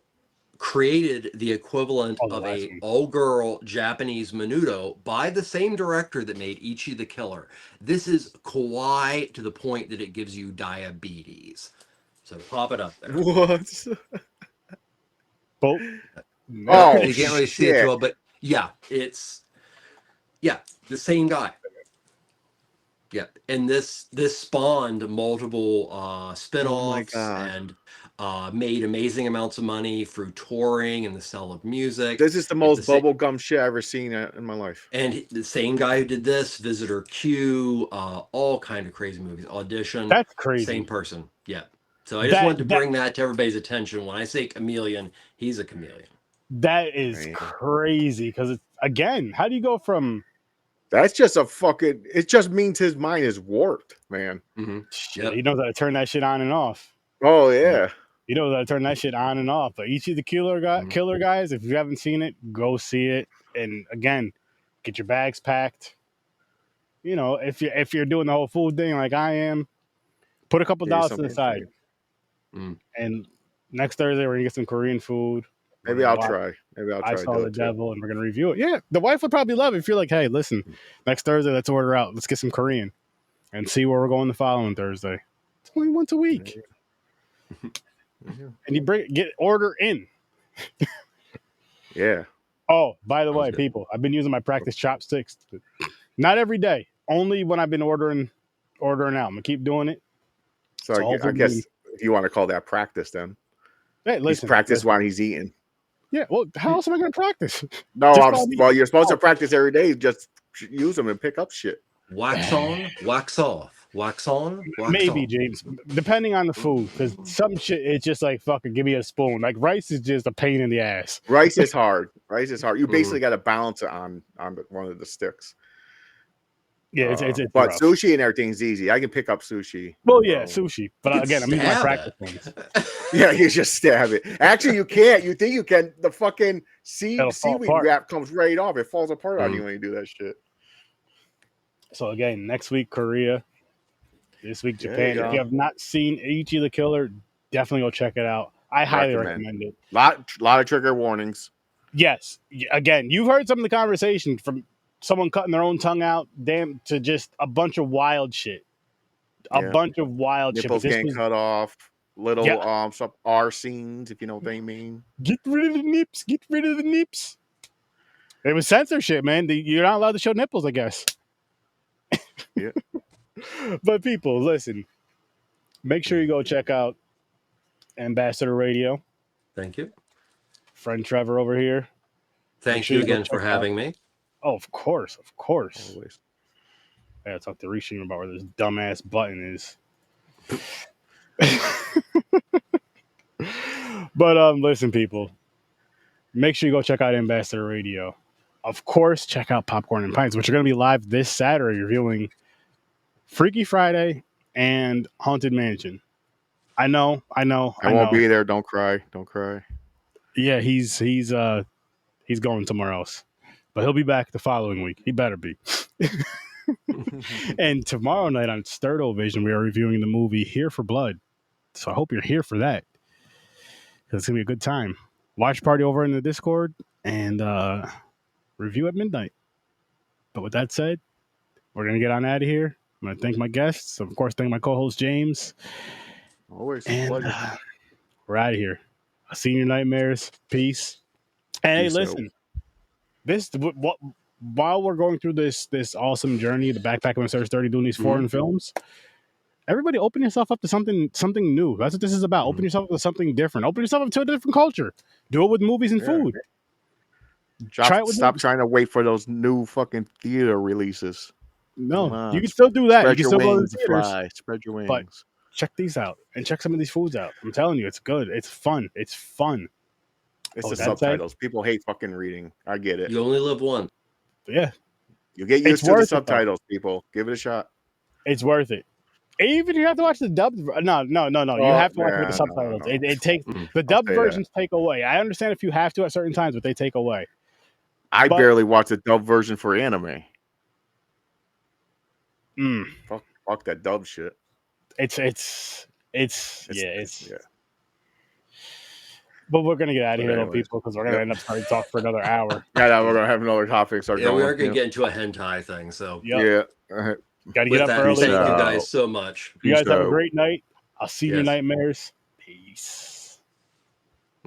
created the equivalent
Oh, the
of
last
a
one.
all-girl Japanese menudo by the same director that made Ichi the Killer. This is kawaii to the point that it gives you diabetes. So pop it up there.
What?
Oh,
Oh,
You can't really see it too
shit.
well, but yeah, it's the same guy. Yeah, and this spawned multiple spin-offs
God.
and made amazing amounts of money through touring and the sale of music.
This is the
It's
most
sa-
bubblegum shit I've ever seen in my life.
And the same guy who did this, Visitor Q, all kind of crazy movies, Audition.
That's crazy.
Same person. Yeah. So I just wanted to bring that to everybody's attention. When I say chameleon, he's a chameleon.
That is crazy because again, how do you go from?
That's just a fucking. It just means his mind is warped, man.
Mm-hmm.
Shit, he knows how to turn that shit on and off.
Oh yeah.
He knows how to turn that shit on and off. But Ichi the Killer guys, if you haven't seen it, go see it. And again, get your bags packed. You know, if you're doing the whole food thing like I am, put a couple dollars to the side. And next Thursday we're gonna get some Korean food.
Maybe I'll try.
I Saw the Devil, and we're gonna review it. Yeah, the wife would probably love it if you're like, hey, listen, next Thursday let's order out. Let's get some Korean, and see where we're going the following Thursday. It's only once a week. And you order in.
Yeah.
Oh, by the way, people, I've been using my practice chopsticks. Not every day. Only when I've been ordering out. I'm gonna keep doing it.
So I guess if you want to call that practice, then
hey, listen,
he's practiced while he's eating.
Yeah. Well, how else am I gonna practice?
No, you're supposed to practice every day. Just use them and pick up shit.
Wax on, wax off. Wax on, wax
Maybe,
off.
James, depending on the food, because some shit it's just like fucking give me a spoon. Like rice is just a pain in the ass.
Rice is hard. You basically got to balance it on one of the sticks.
Yeah, it's
but
rough.
Sushi and everything's easy. I can pick up sushi.
Well, yeah, sushi. But again, I'm using my practice ones.
Yeah, you just stab it. Actually, you can't. You think you can? The fucking seaweed wrap comes right off. It falls apart on you when you do that shit.
So again, next week Korea, this week Japan. If you have not seen Ichi the Killer, definitely go check it out. I highly recommend it.
Lot of trigger warnings.
Yes. Again, you've heard some of the conversation from someone cutting their own tongue out, to just a bunch of wild shit. Bunch of wild
Nipples
shit.
getting cut off. Little some R scenes, if you know what they mean.
Get rid of the nips. Get rid of the nips. It was censorship, man. You're not allowed to show nipples, I guess.
Yeah.
But people, listen. Make sure you go check out Ambassador Radio.
Thank you.
Friend Trevor over here.
Thank you again for having me.
Oh, of course.
Always.
I gotta talk to Rishin about where this dumbass button is. But listen, people. Make sure you go check out Ambassador Radio. Of course, check out Popcorn and Pints, which are going to be live this Saturday, reviewing Freaky Friday and Haunted Mansion. I know.
I won't be there. Don't cry.
Yeah, he's going somewhere else, but he'll be back the following week. He better be. And tomorrow night on Sturdo Vision, we are reviewing the movie Here for Blood. So I hope you're here for that. It's gonna be a good time. Watch party over in the Discord and review at midnight. But with that said, we're gonna get on out of here. I'm gonna thank my guests, of course, thank my co-host James.
Always
and
pleasure.
We're out of here. I'll see you in your nightmares. Peace. And hey, listen, while we're going through this awesome journey, the backpack of SLICIN doing these foreign films, everybody open yourself up to something new. That's what this is about. Open yourself up to something different. Open yourself up to a different culture. Do it with movies and food.
Stop trying to wait for those new fucking theater releases.
No, you can still do that. You can still go to the theaters.
Fly. Spread your wings.
But check these out and check some of these foods out. I'm telling you, it's good. It's fun. It's fun.
It's the subtitles. People hate fucking reading. I get it.
You only live once.
Yeah.
You get used to the subtitles, people. Give it a shot.
It's worth it. Even if you have to watch the dubbed. No. You have to watch it with the subtitles. No. It takes the dubbed versions take away. I understand if you have to at certain times, but they take away.
I barely watch the dubbed version for anime. Fuck that dub shit.
It's But we're gonna get out of here, though, people, because we're gonna end up starting to talk for another hour.
Yeah, we're gonna have another topic.
We are gonna get into a hentai thing. So
yeah. All right.
Gotta get up early.
Thank you guys so much.
You guys have a great night. I'll see you in your nightmares. Peace.